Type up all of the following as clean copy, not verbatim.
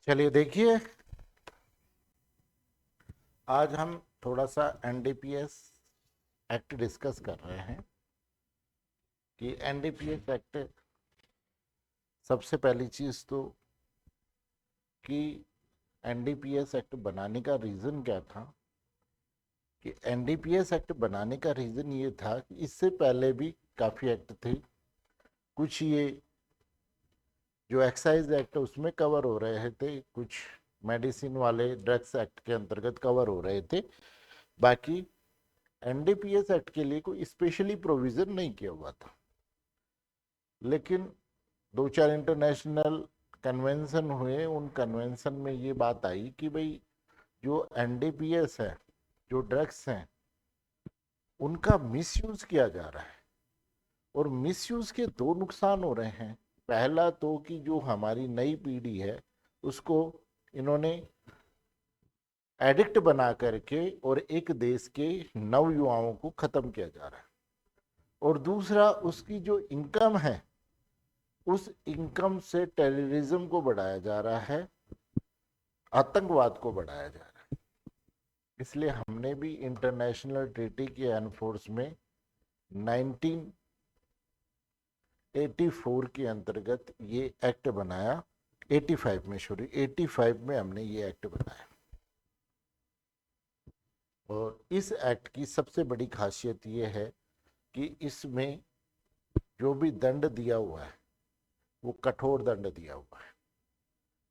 चलिए देखिए, आज हम थोड़ा सा एनडीपीएस एक्ट डिस्कस कर रहे हैं कि एनडीपीएस एक्ट सबसे पहली चीज तो कि एनडीपीएस एक्ट बनाने का रीजन क्या था। कि एनडीपीएस एक्ट बनाने का रीजन ये था कि इससे पहले भी काफी एक्ट थे। कुछ ये जो एक्साइज एक्ट उसमें कवर हो रहे थे, कुछ मेडिसिन वाले ड्रग्स एक्ट के अंतर्गत कवर हो रहे थे। बाकी एनडीपीएस एक्ट के लिए कोई स्पेशली प्रोविजन नहीं किया हुआ था। लेकिन दो चार इंटरनेशनल कन्वेंशन हुए, उन कन्वेंशन में ये बात आई कि भाई जो एनडीपीएस है, जो ड्रग्स हैं, उनका मिसयूज किया जा रहा है। और मिसयूज के दो नुकसान हो रहे हैं। पहला तो कि जो हमारी नई पीढ़ी है उसको इन्होंने एडिक्ट बना करके और एक देश के नव युवाओं को खत्म किया जा रहा है। और दूसरा, उसकी जो इनकम है उस इनकम से टेररिज्म को बढ़ाया जा रहा है, आतंकवाद को बढ़ाया जा रहा है। इसलिए हमने भी इंटरनेशनल ट्रीटी के एनफोर्स में 1984 के अंतर्गत ये एक्ट बनाया। 85 में हमने ये एक्ट बनाया। और इस एक्ट की सबसे बड़ी खासियत ये है कि इसमें जो भी दंड दिया हुआ है वो कठोर दंड दिया हुआ है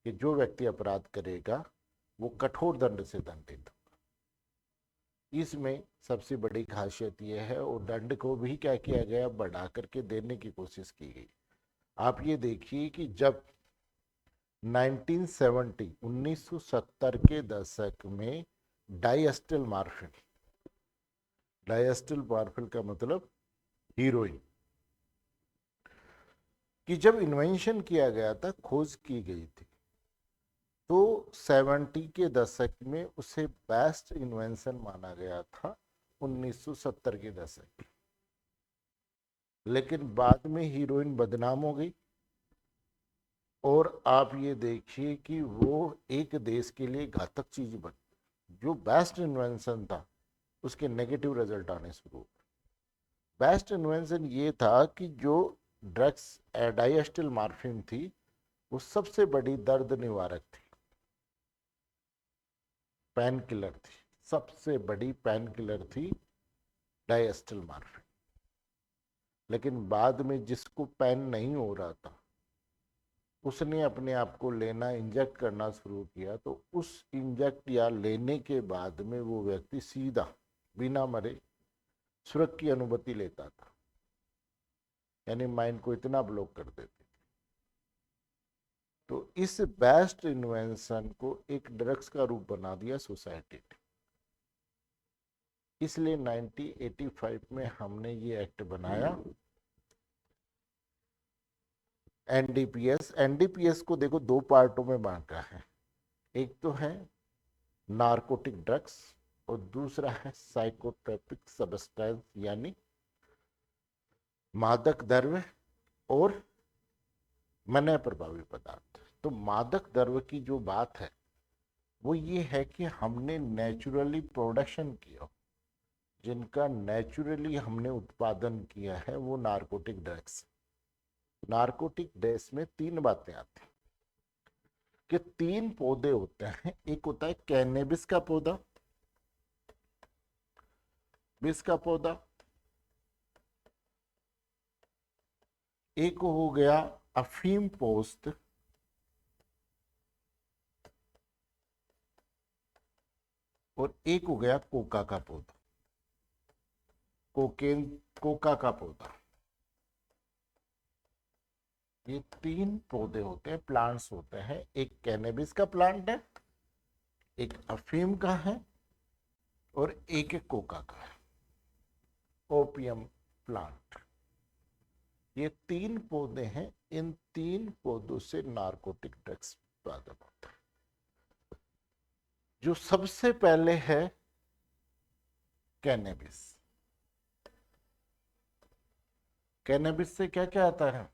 कि जो व्यक्ति अपराध करेगा वो कठोर दंड से दंडित। इसमें सबसे बड़ी खासियत यह है, और दंड को भी क्या किया गया, बढ़ा करके देने की कोशिश की गई। आप ये देखिए कि जब 1970 के दशक में डाइएस्टिल मार्फिन, डाइएस्टिल मार्फिन का मतलब हीरोइन, कि जब इन्वेंशन किया गया था, खोज की गई थी, तो 70 के दशक में उसे बेस्ट इन्वेंशन माना गया था 1970 के दशक। लेकिन बाद में हीरोइन बदनाम हो गई। और आप ये देखिए कि वो एक देश के लिए घातक चीज बन, जो बेस्ट इन्वेंशन था उसके नेगेटिव रिजल्ट आने शुरू हुए। बेस्ट इन्वेंशन ये था कि जो ड्रग्स डाइएस्टिल मार्फिन थी वो सबसे बड़ी दर्द निवारक थी, पेन किलर थी, सबसे बड़ी पेन किलर थी डाइएस्टिल मार्फिन। लेकिन बाद में जिसको पेन नहीं हो रहा था उसने अपने आप को लेना, इंजेक्ट करना शुरू किया, तो उस इंजेक्ट या लेने के बाद में वो व्यक्ति सीधा बिना मरे स्वर्ग की अनुभूति लेता था। यानी माइंड को इतना ब्लॉक कर देते। तो इस बेस्ट इन्वेंशन को एक ड्रग्स का रूप बना दिया सोसाइटी ने। इसलिए 1985 में हमने ये एक्ट बनाया, एनडीपीएस। एनडीपीएस को देखो दो पार्टों में बांटा है। एक तो है नारकोटिक ड्रग्स और दूसरा है साइकोट्रोपिक सब्सटेंस, यानी मादक द्रव्य और मनय प्रभावी पदार्थ। तो मादक द्रव्य की जो बात है वो ये है कि हमने नेचुरली प्रोडक्शन किया, जिनका नेचुरली हमने उत्पादन किया है, वो नारकोटिक ड्रग्स। नारकोटिक ड्रग्स में तीन बातें आती हैं कि तीन पौधे होते हैं। एक होता है कैनेबिस का पौधा, बिस का पौधा, एक हो गया अफीम पोस्त, और एक हो गया कोका का पौधा, कोकेन, कोका का पौधा। ये तीन पौधे होते हैं, प्लांट्स होते हैं। एक कैनेबिस का प्लांट है, एक अफीम का है, और एक कोका का है, ओपियम प्लांट। ये तीन पौधे हैं। इन तीन पौधों से नारकोटिक ड्रग्स उत्पादन होता है। जो सबसे पहले है कैनेबिस। कैनेबिस से क्या क्या आता है?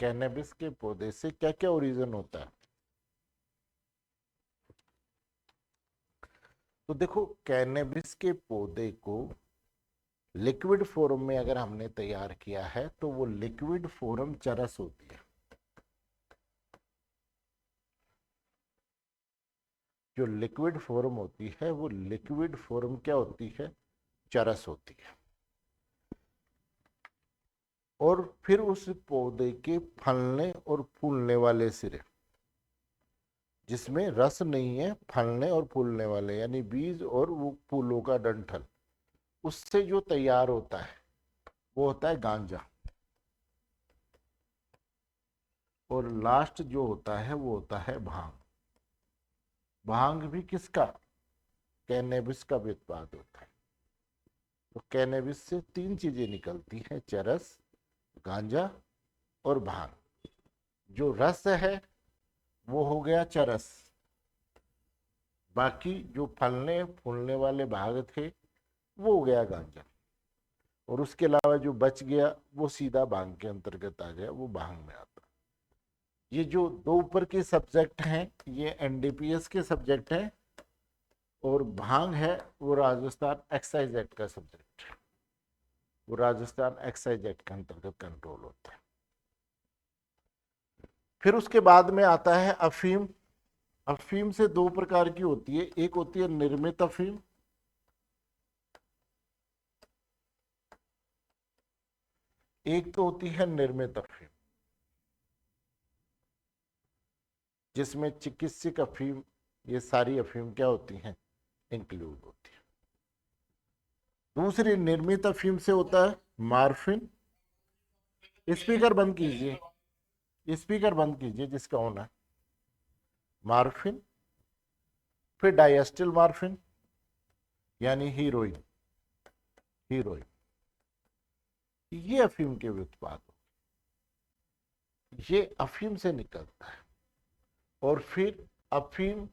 कैनबिस के पौधे से क्या क्या ओरिजिन होता है? तो देखो, कैनबिस के पौधे को लिक्विड फॉर्म में अगर हमने तैयार किया है तो वो लिक्विड फॉर्म चरस होती है। जो लिक्विड फॉर्म होती है वो लिक्विड फॉर्म क्या होती है? चरस होती है। और फिर उस पौधे के फलने और फूलने वाले सिरे, जिसमें रस नहीं है, फलने और फूलने वाले यानी बीज और वो फूलों का डंठल, उससे जो तैयार होता है वो होता है गांजा। और लास्ट जो होता है वो होता है भांग। भांग भी किसका? कैनेबिस का भी उत्पाद होता है। तो कैनेबिस से तीन चीजें निकलती हैं, चरस, गांजा और भांग। जो रस है वो हो गया चरस, बाकी जो फलने फूलने वाले भाग थे वो हो गया गांजा, और उसके अलावा जो बच गया वो सीधा भांग के अंतर्गत आ गया, वो भांग में आता। ये जो दो ऊपर के सब्जेक्ट हैं ये एनडीपीएस के सब्जेक्ट हैं, और भांग है वो राजस्थान एक्साइज एक्ट का सब्जेक्ट है। वो राजस्थान एक्साइज एक्ट के अंतर्गत कंट्रोल होता है। फिर उसके बाद में आता है अफीम। अफीम से दो प्रकार की होती है, एक होती है निर्मित अफीम, एक तो होती है निर्मित अफीम, जिसमें चिकित्सक अफीम, ये सारी अफीम क्या होती हैं? इंक्लूड होती है। दूसरी निर्मित अफीम से होता है मार्फिन। स्पीकर बंद कीजिए, स्पीकर बंद कीजिए जिसका होना है। मार्फिन, फिर डायस्टिल मार्फिन यानी हीरोइन। हीरोइन ये अफीम के उत्पाद, ये अफीम से निकलता है। और फिर अफीम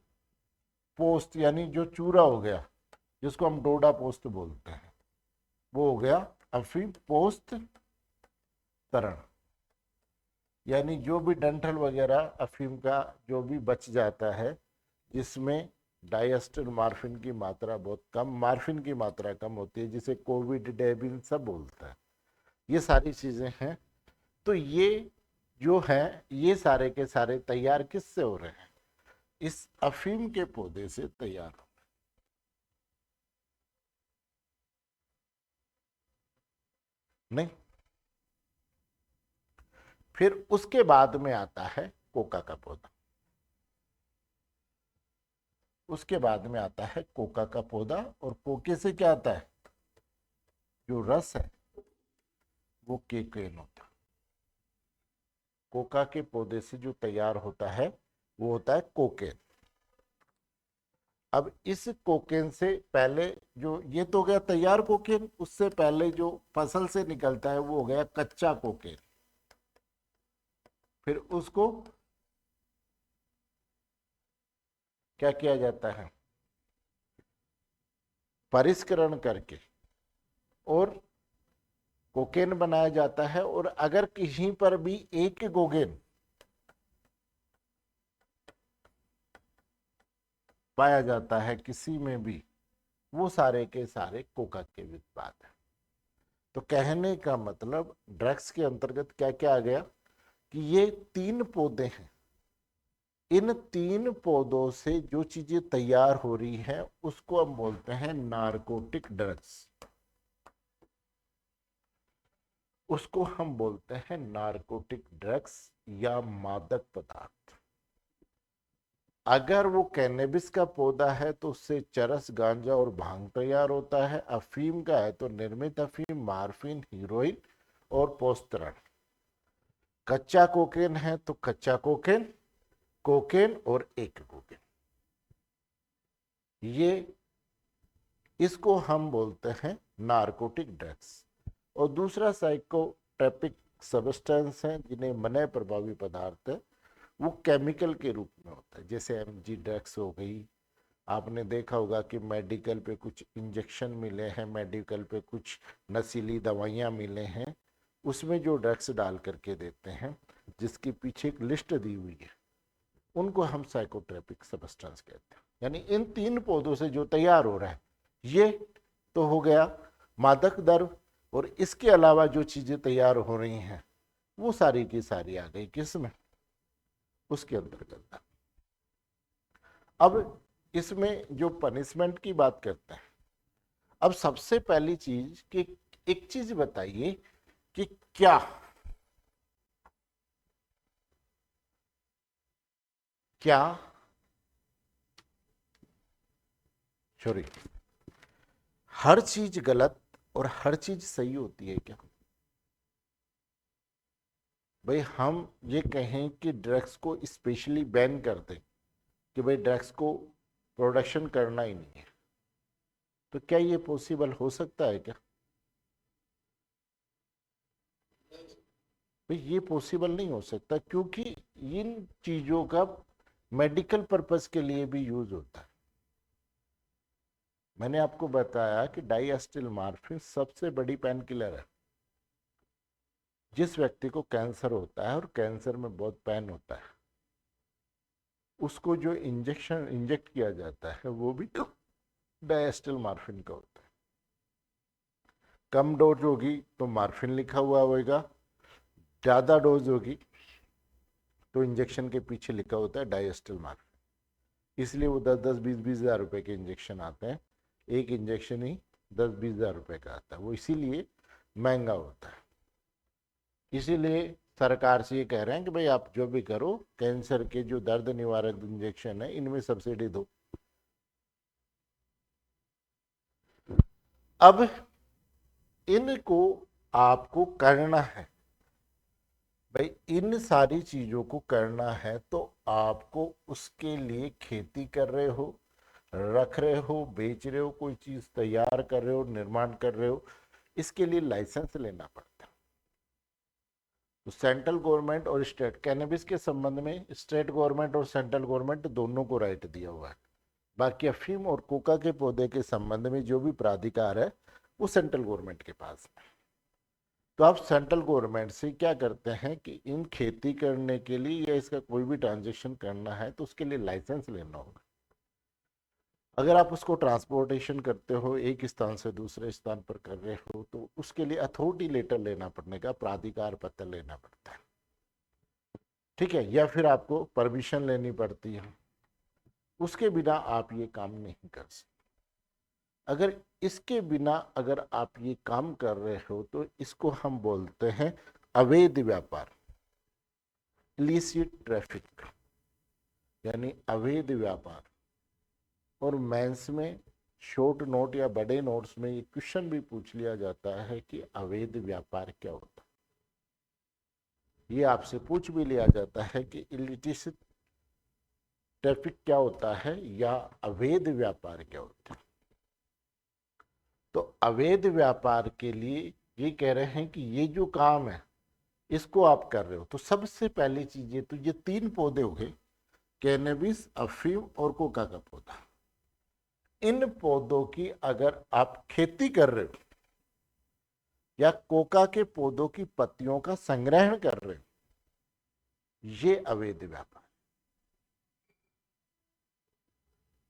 पोस्ट यानी जो चूरा हो गया, जिसको हम डोडा पोस्ट बोलते हैं, वो हो गया अफीम पोस्ट तरण। यानी जो भी डंठल वगैरह अफीम का जो भी बच जाता है, जिसमें डायस्टिल मार्फिन की मात्रा बहुत कम, मार्फिन की मात्रा कम होती है, जिसे कोविड डेबिन सब बोलता है, ये सारी चीजें हैं। तो ये जो है ये सारे के सारे तैयार किससे हो रहे हैं? इस अफीम के पौधे से तैयार हो। नहीं, फिर उसके बाद में आता है कोका का पौधा। उसके बाद में आता है कोका का पौधा, और कोके से क्या आता है? जो रस है वो केकेन होता है। कोका के पौधे से जो तैयार होता है वो होता है कोकेन। अब इस कोकेन से पहले जो ये तो हो गया तैयार कोकेन, उससे पहले जो फसल से निकलता है वो हो गया कच्चा कोकेन। फिर उसको क्या किया जाता है? परिष्करण करके और कोकेन बनाया जाता है। और अगर कहीं पर भी एक कोकेन पाया जाता है किसी में भी, वो सारे के सारे कोका के उत्पाद हैं। तो कहने का मतलब ड्रग्स के अंतर्गत क्या क्या आ गया कि ये तीन पौधे हैं, इन तीन पौधों से जो चीजें तैयार हो रही हैं उसको हम बोलते हैं नारकोटिक ड्रग्स। उसको हम बोलते हैं नारकोटिक ड्रग्स या मादक पदार्थ। अगर वो कैनेबिस का पौधा है तो उससे चरस, गांजा और भांग तैयार होता है। अफीम का है तो निर्मित अफीम, मार्फिन, हीरोइन और पोस्तरण। कच्चा कोकेन है तो कच्चा कोकेन, कोकेन और एक कोकेन। ये इसको हम बोलते हैं नारकोटिक ड्रग्स। और दूसरा साइकोट्रैपिक सब्सटेंस है जिन्हें मनय प्रभावी पदार्थ है, वो केमिकल के रूप में होता है, जैसे एमजी ड्रग्स हो गई। आपने देखा होगा कि मेडिकल पे कुछ इंजेक्शन मिले हैं, मेडिकल पे कुछ नशीली दवाइयाँ मिले हैं, उसमें जो ड्रग्स डाल करके देते हैं जिसके पीछे एक लिस्ट दी हुई है, उनको हम साइकोट्रोपिक सब्सटेंस कहते हैं। यानी इन 3 पौधों से जो तैयार हो रहा है, ये तो हो गया मादक द्रव्य, और इसके अलावा जो चीजें तैयार हो रही हैं वो सारी की सारी आ गई किसमें, उसके अंतर्गत। अब इसमें जो पनिशमेंट की बात करते हैं, अब सबसे पहली चीज कि एक चीज बताइए कि क्या क्या सॉरी हर चीज गलत और हर चीज सही होती है क्या? भाई हम ये कहें कि ड्रग्स को स्पेशली बैन कर दें कि भाई ड्रग्स को प्रोडक्शन करना ही नहीं है, तो क्या ये पॉसिबल हो सकता है क्या? भाई ये पॉसिबल नहीं हो सकता, क्योंकि इन चीजों का मेडिकल पर्पस के लिए भी यूज होता है। मैंने आपको बताया कि डाइएस्टिल मार्फिन सबसे बड़ी पेन किलर है। जिस व्यक्ति को कैंसर होता है और कैंसर में बहुत पेन होता है, उसको जो इंजेक्शन इंजेक्ट किया जाता है वो भी डाइएस्टिल मार्फिन का होता है। कम डोज होगी तो मार्फिन लिखा हुआ होगा, ज़्यादा डोज होगी तो इंजेक्शन के पीछे लिखा होता है डाइएस्टिल मार्फिन। इसलिए वो 10-20 हज़ार रुपए के इंजेक्शन आते हैं, एक इंजेक्शन ही 10-20 हज़ार रुपए का आता है, वो इसीलिए महंगा होता है। इसीलिए सरकार से ये कह रहे हैं कि भाई आप जो भी करो, कैंसर के जो दर्द निवारक इंजेक्शन है इनमें सब्सिडी दो। अब इनको आपको करना है, भाई इन सारी चीजों को करना है तो आपको उसके लिए खेती कर रहे हो, रख रहे हो, बेच रहे हो, कोई चीज तैयार कर रहे हो, निर्माण कर रहे हो, इसके लिए लाइसेंस लेना पड़ता है। तो सेंट्रल गवर्नमेंट और स्टेट, कैनबिस के संबंध में स्टेट गवर्नमेंट और सेंट्रल गवर्नमेंट दोनों को राइट दिया हुआ है। बाकी अफीम और कोका के पौधे के संबंध में जो भी प्राधिकार है वो सेंट्रल गवर्नमेंट के पास है। तो आप सेंट्रल गवर्नमेंट से क्या करते हैं कि इन खेती करने के लिए या इसका कोई भी ट्रांजेक्शन करना है तो उसके लिए लाइसेंस लेना होगा। अगर आप उसको ट्रांसपोर्टेशन करते हो, एक स्थान से दूसरे स्थान पर कर रहे हो, तो उसके लिए अथॉरिटी लेटर लेना पड़ने का, प्राधिकार पत्र लेना पड़ता है, ठीक है, या फिर आपको परमिशन लेनी पड़ती है। उसके बिना आप ये काम नहीं कर सकते। अगर इसके बिना अगर आप ये काम कर रहे हो तो इसको हम बोलते हैं अवैध व्यापार, इलिसिट ट्रैफिक, यानी अवैध व्यापार। और मेंस में शॉर्ट नोट या बड़े नोट्स में ये क्वेश्चन भी पूछ लिया जाता है कि अवैध व्यापार क्या होता है। ये आपसे पूछ भी लिया जाता है कि इलिसिट ट्रैफिक क्या होता है या अवैध व्यापार क्या होता है। तो अवैध व्यापार के लिए ये कह रहे हैं कि ये जो काम है इसको आप कर रहे हो, तो सबसे पहली चीज ये, तो ये 3 पौधे हो गए, कैनबिस, अफीम और कोका का पौधा। इन पौधों की अगर आप खेती कर रहे हो या कोका के पौधों की पत्तियों का संग्रहण कर रहे हो, ये अवैध व्यापार।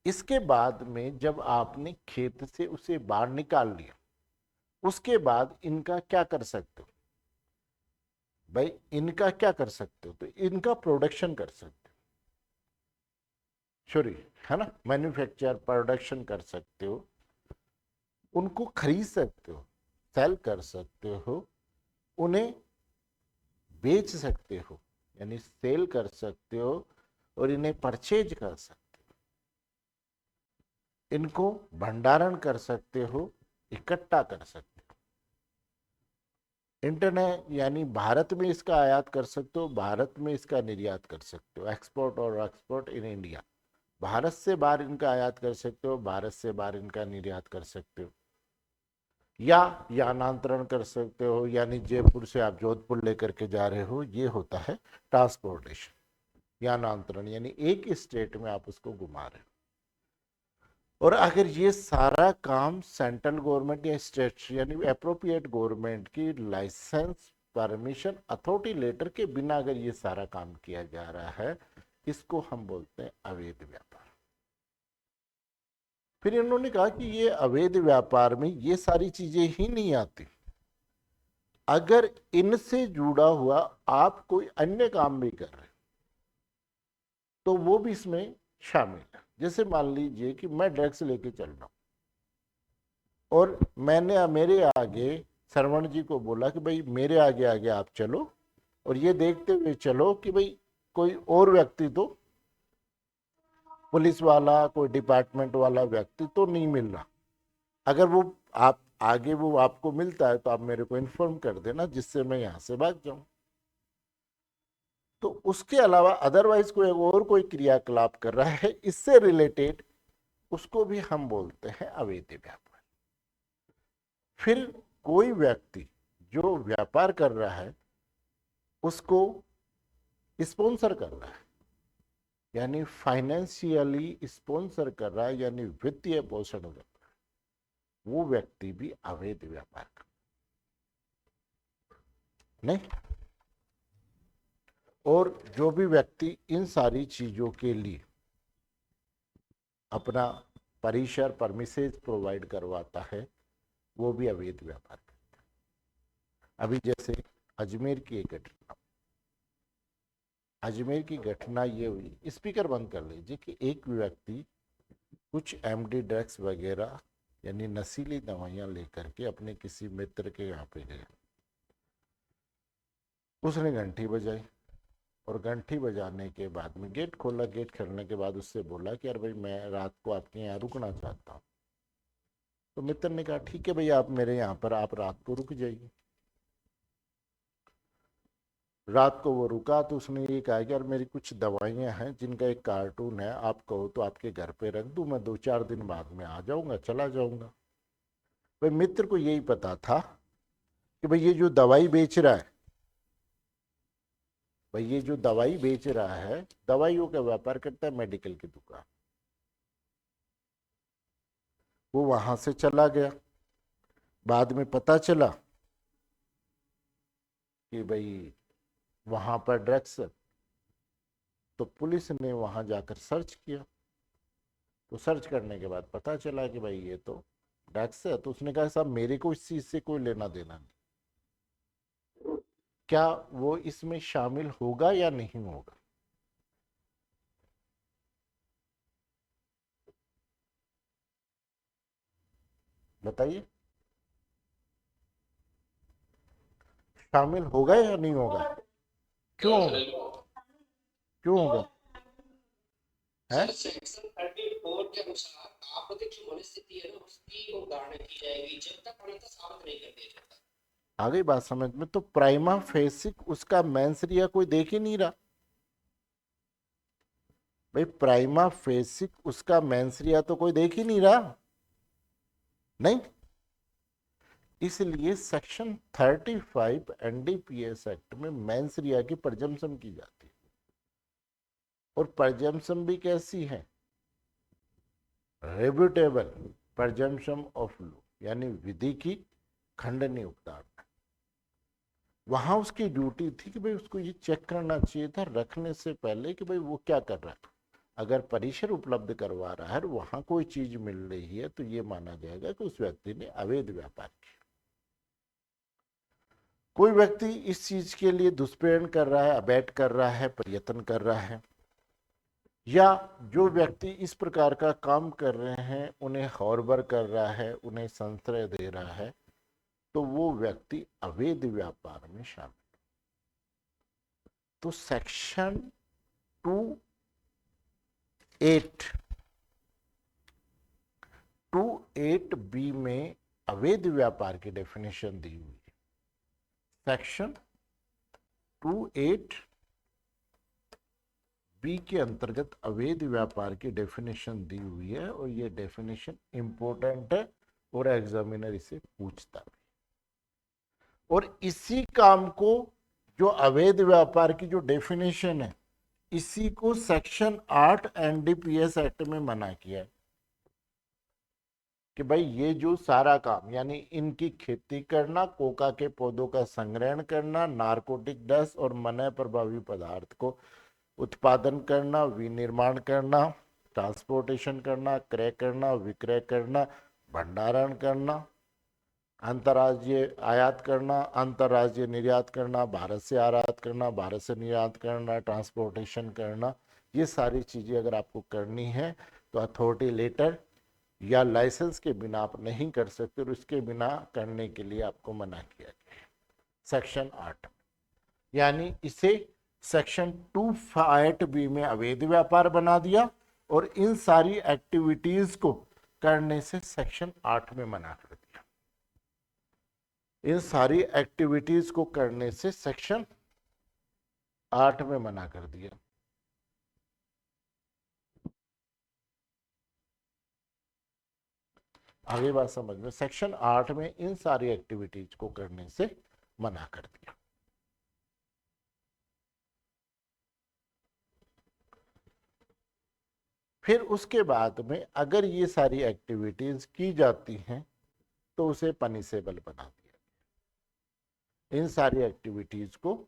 इसके बाद में जब आपने खेत से उसे बाहर निकाल लिया, उसके बाद इनका क्या कर सकते हो? भाई इनका क्या कर सकते हो? तो इनका प्रोडक्शन कर सकते हो, सॉरी, है ना, मैन्युफैक्चर प्रोडक्शन कर सकते हो, उनको खरीद सकते हो, सेल कर सकते हो, उन्हें बेच सकते हो, यानी सेल कर सकते हो, और इन्हें परचेज कर सकते हो, इनको भंडारण कर सकते हो, इकट्ठा कर सकते हो। इंटरनेट यानी भारत में इसका आयात कर सकते हो, भारत में इसका निर्यात कर सकते हो, एक्सपोर्ट और एक्सपोर्ट इन इंडिया। भारत से बाहर इनका आयात कर सकते हो, भारत से बाहर इनका निर्यात कर सकते हो, या यानांतरण कर सकते हो, यानी जयपुर से आप जोधपुर लेकर के जा रहे हो, ये होता है ट्रांसपोर्टेशन। यानांतरण यानी एक स्टेट में आप उसको घुमा रहे हो। और अगर ये सारा काम सेंट्रल गवर्नमेंट या स्टेट यानी अप्रोप्रिएट गवर्नमेंट की लाइसेंस परमिशन अथॉरिटी लेटर के बिना अगर ये सारा काम किया जा रहा है, इसको हम बोलते हैं अवैध व्यापार। फिर इन्होंने कहा कि ये अवैध व्यापार में ये सारी चीजें ही नहीं आती, अगर इनसे जुड़ा हुआ आप कोई अन्य काम भी कर रहे हैं तो वो भी इसमें शामिल है। जैसे मान लीजिए कि मैं ड्रग्स लेके चल रहा हूं और मैंने मेरे आगे श्रवण जी को बोला कि भाई मेरे आगे आगे आप चलो, और ये देखते हुए चलो कि भाई कोई और व्यक्ति तो, पुलिस वाला, कोई डिपार्टमेंट वाला व्यक्ति तो नहीं मिल रहा। अगर वो आप आगे वो आपको मिलता है तो आप मेरे को इन्फॉर्म कर देना, जिससे मैं यहां से भाग जाऊं। तो उसके अलावा अदरवाइज कोई और कोई क्रियाकलाप कर रहा है इससे रिलेटेड, उसको भी हम बोलते हैं अवैध व्यापार। फिर कोई व्यक्ति जो व्यापार कर रहा है उसको स्पॉन्सर कर रहा है, यानी फाइनेंशियली स्पॉन्सर कर रहा है, यानी वित्तीय पोषण कर रहा है, वो व्यक्ति भी अवैध व्यापार कर नहीं। और जो भी व्यक्ति इन सारी चीजों के लिए अपना परिसर परमिसेस प्रोवाइड करवाता है, वो भी अवैध व्यापार करता है। अभी जैसे अजमेर की एक घटना, अजमेर की घटना ये हुई, स्पीकर बंद कर लीजिए, कि एक व्यक्ति कुछ एमडी ड्रग्स वगैरह यानी नशीली दवाइयां लेकर के अपने किसी मित्र के यहाँ पे गया। उसने घंटी बजाई और घंटी बजाने के बाद में गेट खोला। गेट खोलने के बाद उससे बोला कि यार भाई मैं रात को आपके यहाँ रुकना चाहता हूँ। तो मित्र ने कहा ठीक है भैया, आप मेरे यहाँ पर आप रात को रुक जाइए। रात को वो रुका तो उसने ये कहा कि यार मेरी कुछ दवाइयाँ हैं जिनका एक कार्टून है, आप कहो तो आपके घर पे रख दूं, मैं 2-4 दिन बाद में आ जाऊंगा, चला जाऊंगा। भाई मित्र को यही पता था कि भाई ये जो दवाई बेच रहा है, भाई ये जो दवाई बेच रहा है, दवाइयों का व्यापार करता है, मेडिकल की दुकान। वो वहां से चला गया। बाद में पता चला कि भाई वहां पर ड्रग्स है, तो पुलिस ने वहां जाकर सर्च किया। तो सर्च करने के बाद पता चला कि भाई ये तो ड्रग्स है। तो उसने कहा साहब मेरे को इस चीज से कोई लेना देना नहीं, क्या वो इसमें शामिल होगा या नहीं होगा? बताइए, शामिल होगा या नहीं होगा? क्यों होगा? क्यों होगा? है सेक्शन 34 के अनुसार आपत्तिक जो मनस्थिति है ना उसकी उदाहरण की जाएगी जब तक अन्यथा साबित नहीं कर दिया जाता। आ गई बात समझ में? तो प्राइमा फेसिक उसका मेंसरिया कोई देख ही नहीं रहा। भाई प्राइमा फेसिक उसका मेंसरिया तो कोई देख ही नहीं रहा, नहीं। इसलिए सेक्शन 35 एनडीपीएस एक्ट में मेंसरिया की प्रजम्पशन की जाती है। और प्रजम्पशन भी कैसी है? रेब्यूटेबल प्रजम्पशन ऑफ लॉ, यानी विधि की खंडनीय उदाहरण। वहां उसकी ड्यूटी थी कि भाई उसको ये चेक करना चाहिए था रखने से पहले कि भाई वो क्या कर रहा है। अगर परिसर उपलब्ध करवा रहा है और वहां कोई चीज मिल रही है तो ये माना जाएगा कि उस व्यक्ति ने अवैध व्यापार किया। कोई व्यक्ति इस चीज के लिए दुष्प्रेरण कर रहा है, अबैट कर रहा है, प्रयत्न कर रहा है, या जो व्यक्ति इस प्रकार का काम कर रहे हैं उन्हें हॉर्बर कर रहा है, उन्हें संश्रय दे रहा है, तो वो व्यक्ति अवैध व्यापार में शामिल। तो सेक्शन 28 में अवैध व्यापार की डेफिनेशन दी हुई है। सेक्शन 28 के अंतर्गत अवैध व्यापार की डेफिनेशन दी हुई है, और ये डेफिनेशन इंपॉर्टेंट है और एग्जामिनर इसे पूछता है। और इसी काम को, जो अवैध व्यापार की जो डेफिनेशन है, इसी को सेक्शन 8 एनडीपीएस एक्ट में मना किया है। कि भाई ये जो सारा काम यानी इनकी खेती करना, कोका के पौधों का संग्रहण करना, नारकोटिक ड्रग्स और मना प्रभावी पदार्थ को उत्पादन करना, विनिर्माण करना, ट्रांसपोर्टेशन करना, क्रय करना, विक्रय करना, भंडारण करना, अंतर्राज्यीय आयात करना, अंतर्राज्यीय निर्यात करना, भारत से आयात करना, भारत से निर्यात करना, ट्रांसपोर्टेशन करना, ये सारी चीजें अगर आपको करनी है तो अथॉरिटी लेटर या लाइसेंस के बिना आप नहीं कर सकते, और उसके बिना करने के लिए आपको मना किया गया है सेक्शन 8। यानी इसे सेक्शन 258B में अवैध व्यापार बना दिया और इन सारी एक्टिविटीज को करने से सेक्शन 8 में मना कर दिया। इन सारी एक्टिविटीज को करने से सेक्शन 8 में मना कर दिया। आगे बात समझ में, सेक्शन 8 में इन सारी एक्टिविटीज को करने से मना कर दिया। फिर उसके बाद में अगर ये सारी एक्टिविटीज की जाती हैं तो उसे पनिशेबल बना दिया। इन सारी एक्टिविटीज को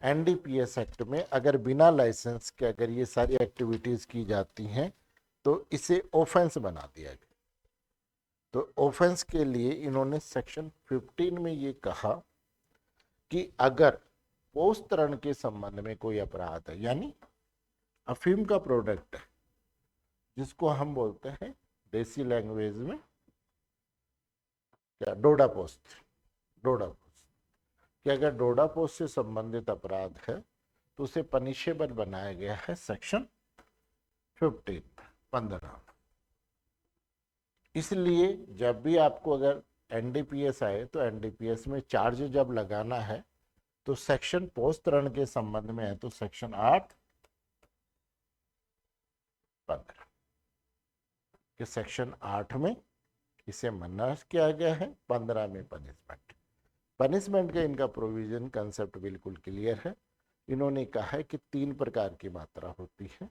एनडीपीएस एक्ट में अगर बिना लाइसेंस के अगर ये सारी एक्टिविटीज की जाती हैं तो इसे ऑफेंस बना दिया गया। तो ऑफेंस के लिए इन्होंने सेक्शन 15 में ये कहा कि अगर पोस्तरण के संबंध में कोई अपराध है, यानी अफीम का प्रोडक्ट है जिसको हम बोलते हैं देसी लैंग्वेज में क्या, डोडा पोस्ट कि अगर डोडा पोस्ट से संबंधित अपराध है तो उसे पनिशेबल बनाया गया है सेक्शन 15। इसलिए जब भी आपको अगर एनडीपीएस आए तो एनडीपीएस में चार्ज जब लगाना है तो सेक्शन पोस्तरण के संबंध में है तो सेक्शन 8, 15 कि सेक्शन 8 में इसे मना किया गया है, 15 में पनिशमेंट का इनका प्रोविजन कंसेप्ट बिल्कुल क्लियर है। इन्होंने कहा है कि 3 प्रकार की मात्रा होती है।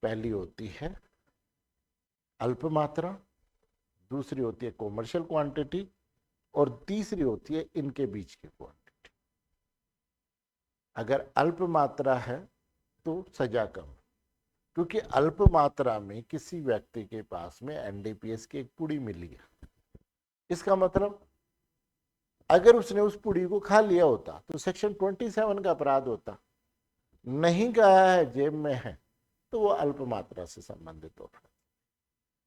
पहली होती है अल्प मात्रा, दूसरी होती है कॉमर्शियल क्वांटिटी और तीसरी होती है इनके बीच की क्वांटिटी। अगर अल्प मात्रा है तो सजा कम, क्योंकि अल्प मात्रा में किसी व्यक्ति के पास में एनडीपीएस की एक पुड़ी मिली है, इसका मतलब अगर उसने उस पुड़ी को खा लिया होता तो सेक्शन 27 का अपराध होता। नहीं कहा है, जेब में है, तो वो अल्प मात्रा से संबंधित होता,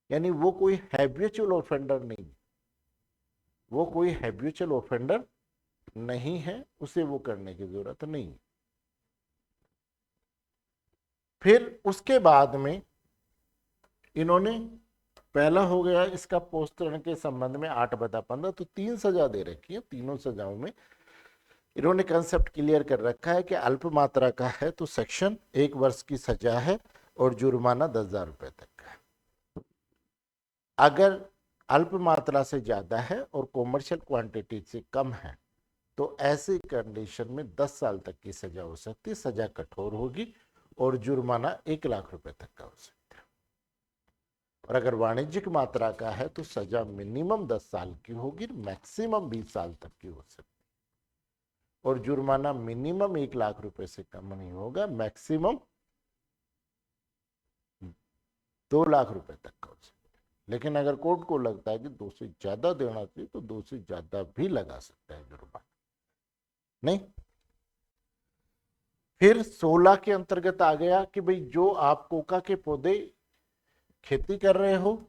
यानी वो कोई हैबिचुअल ऑफेंडर नहीं, वो कोई हैबिचुअल ऑफेंडर नहीं है, उसे वो करने की जरूरत नहीं। फिर उसके बाद में इन्होंने पहला हो गया इसका पोस्तरण के संबंध में 8/15, तो 3 सजा दे रखी है। तीनों सजाओं में इन्होंने कंसेप्ट क्लियर कर रखा है कि अल्प मात्रा का है तो सेक्शन 1 वर्ष की सजा है और जुर्माना 10,000 रुपए तक का है। अगर अल्प मात्रा से ज्यादा है और कॉमर्शियल क्वांटिटी से कम है तो ऐसी कंडीशन में 10 साल तक की सजा हो सकती है। सजा कठोर होगी और जुर्माना 1 लाख रुपए तक का हो सकता है। और अगर वाणिज्यिक मात्रा का है तो सजा मिनिमम 10 साल की होगी, मैक्सिमम 20 साल तक की हो सकती है। और जुर्माना मिनिमम 1 लाख रुपए से कम नहीं होगा, मैक्सिमम 2 लाख रुपए तक का हो सकता है। लेकिन अगर कोर्ट को लगता है कि 2 से ज्यादा देना चाहिए तो 2 से ज्यादा भी लगा सकता है जुर्माना। नहीं, फिर 16 के अंतर्गत आ गया कि भाई जो आप कोका के पौधे खेती कर रहे हो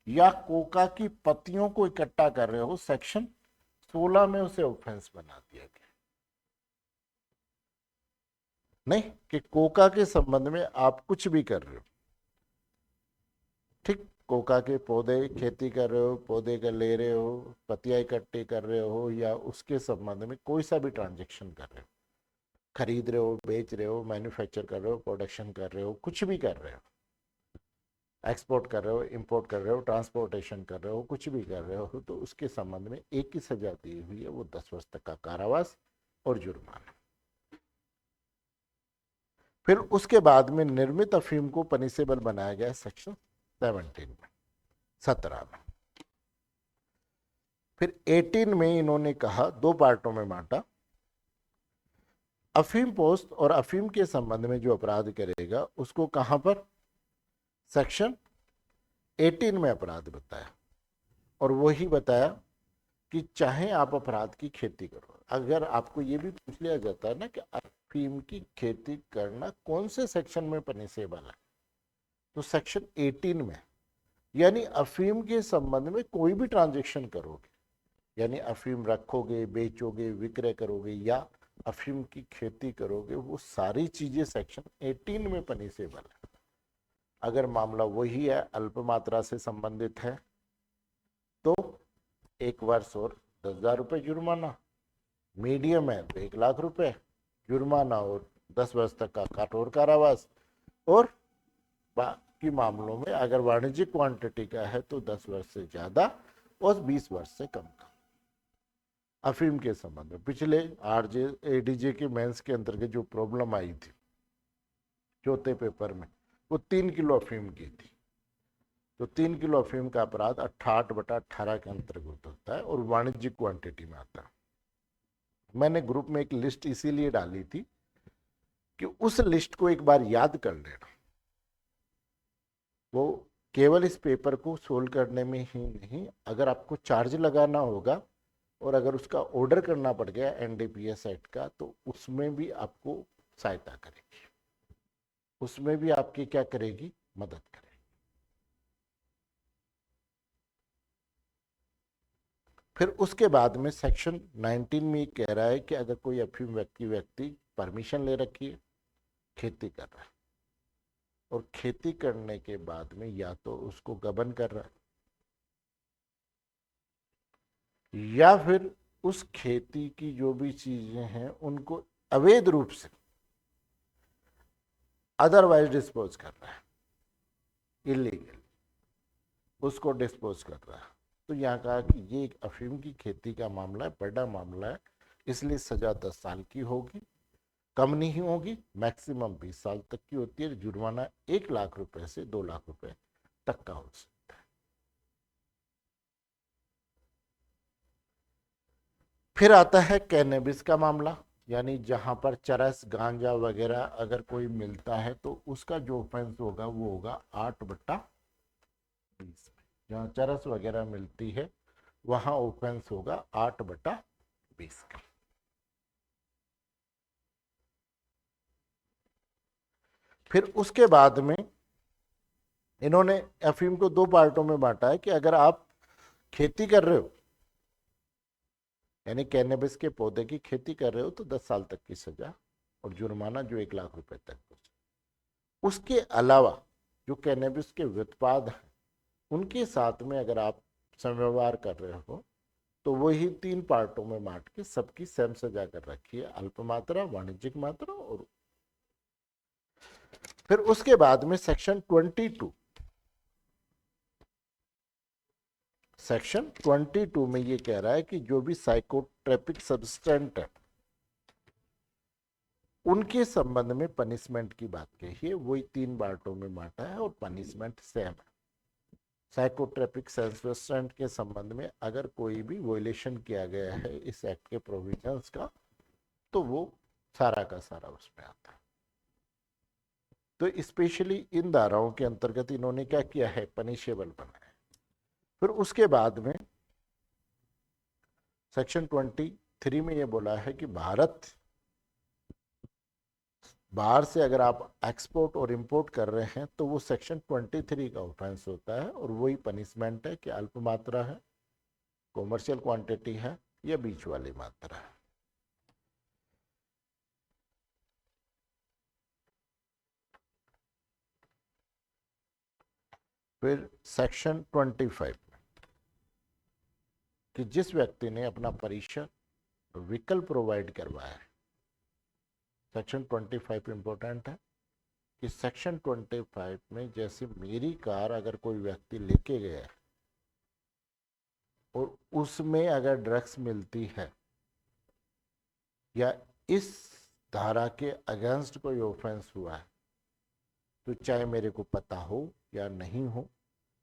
या कोका की पत्तियों को इकट्ठा कर रहे हो, सेक्शन 16 में उसे ऑफेंस बना दिया गया। नहीं कि कोका के संबंध में आप कुछ भी कर रहे हो, ठीक, कोका के पौधे खेती कर रहे हो, पौधे का ले रहे हो, पत्तियां इकट्ठी कर रहे हो या उसके संबंध में कोई सा भी ट्रांजेक्शन कर रहे हो, खरीद रहे हो, बेच रहे हो, मैन्युफैक्चर कर रहे हो, प्रोडक्शन कर रहे हो, कुछ भी कर रहे हो, एक्सपोर्ट कर रहे हो, इंपोर्ट कर रहे हो, ट्रांसपोर्टेशन कर रहे हो, कुछ भी कर रहे हो, तो उसके संबंध में एक ही सजा दी हुई है, वो 10 वर्ष तक का कारावास और जुर्माना। फिर उसके बाद में निर्मित अफीम को पनिशेबल बनाया गया सेक्शन 17 में, 17 में। फिर 18 में इन्होंने कहा, दो पार्टों में बांटा, अफीम पोस्ट और अफीम के संबंध में जो अपराध करेगा उसको कहां पर, सेक्शन 18 में अपराध बताया। और वही बताया कि चाहे आप अपराध की खेती करो, अगर आपको ये भी पूछ लिया जाता है ना कि अफीम की खेती करना कौन से सेक्शन में पनिशेबल है, तो सेक्शन 18 में। यानी अफीम के संबंध में कोई भी ट्रांजेक्शन करोगे, यानी अफीम रखोगे, बेचोगे, विक्रय करोगे या अफीम की खेती करोगे, वो सारी चीजें सेक्शन 18 में पनिशेबल है। अगर मामला वही है, अल्प मात्रा से संबंधित है, तो 1 वर्ष और 10,000 रुपये जुर्माना, मीडियम है तो 1 लाख रुपए जुर्माना और 10 वर्ष तक का कठोर कारावास, और बाकी मामलों में अगर वाणिज्यिक क्वांटिटी का है तो 10 वर्ष से ज्यादा और 20 वर्ष से कम का। अफीम के संबंध में पिछले आरजे एडीजे के मेंस के अंतर्गत जो प्रॉब्लम आई थी चौथे पेपर में, वो 3 किलो अफीम की थी। तो 3 किलो अफीम का अपराध 68/18 के अंतर्गत होता है और वाणिज्यिक क्वांटिटी में आता है। मैंने ग्रुप में एक लिस्ट इसीलिए डाली थी कि उस लिस्ट को एक बार याद कर लेना, वो केवल इस पेपर को सोल्व करने में ही नहीं, अगर आपको चार्ज लगाना होगा और अगर उसका ऑर्डर करना पड़ गया एनडीपीएस एक्ट का, तो उसमें भी आपको सहायता करेगी, उसमें भी आपकी क्या करेगी, मदद करेगी। फिर उसके बाद में सेक्शन 19 में कह रहा है कि अगर कोई अफीम व्यक्ति परमिशन ले रखी है, खेती कर रहा है, और खेती करने के बाद में या तो उसको गबन कर रहा है या फिर उस खेती की जो भी चीजें हैं उनको अवैध रूप से अदरवाइज डिस्पोज कर रहा है, इलीगल उसको डिस्पोज कर रहा है, तो यहाँ कहा कि ये एक अफीम की खेती का मामला है, बड़ा मामला है, इसलिए सजा 10 साल की होगी, कम नहीं होगी, मैक्सिमम 20 साल तक की होती है। जुर्माना 1 लाख रुपए से 2 लाख रुपए तक का हो सकता है। फिर आता है कैनेबिस का मामला, यानी जहां पर चरस, गांजा वगैरह अगर कोई मिलता है तो उसका जो ऑफेंस होगा वो होगा 8/20 में। जहां चरस वगैरह मिलती है वहां ऑफेंस होगा 8/20 का। फिर उसके बाद में इन्होंने अफीम को 2 पार्टों में बांटा है कि अगर आप खेती कर रहे हो, यानी कैनेबिस के पौधे की खेती कर रहे हो, तो 10 साल तक की सजा और जुर्माना जो 1 लाख रुपए तक हो। उसके अलावा जो कैनेबिस के व्युत्पाद हैं उनके साथ में अगर आप समव्यवहार कर रहे हो, तो वही 3 पार्टों में बांट के सबकी सेम सजा कर रखी है, अल्प मात्रा, वाणिज्यिक मात्रा और। फिर उसके बाद में सेक्शन 22 में ये कह रहा है कि जो भी साइकोट्रोपिक सब्सटेंट है उनके संबंध में पनिशमेंट की बात कही है, वही 3 पार्टों में बांटा है और पनिशमेंट सेम है। साइकोट्रोपिक सब्सटेंट के संबंध में अगर कोई भी वोलेशन किया गया है इस एक्ट के प्रोविजंस का, तो वो सारा का सारा उसमें आता है। तो स्पेशली इन धाराओं के अंतर्गत इन्होंने क्या किया है, पनिशेबल बनाया। फिर उसके बाद में सेक्शन 23 में ये बोला है कि बाहर से अगर आप एक्सपोर्ट और इंपोर्ट कर रहे हैं तो वो सेक्शन 23 का ऑफेंस होता है, और वही पनिशमेंट है कि अल्प मात्रा है, कॉमर्शियल क्वांटिटी है या बीच वाली मात्रा है। फिर सेक्शन 25 कि जिस व्यक्ति ने अपना परिसर विकल्प प्रोवाइड करवाया है, सेक्शन 25 इंपॉर्टेंट है कि सेक्शन 25 में जैसे मेरी कार अगर कोई व्यक्ति लेके गया है और उसमें अगर ड्रग्स मिलती है या इस धारा के अगेंस्ट कोई ऑफेंस हुआ है, तो चाहे मेरे को पता हो या नहीं हो,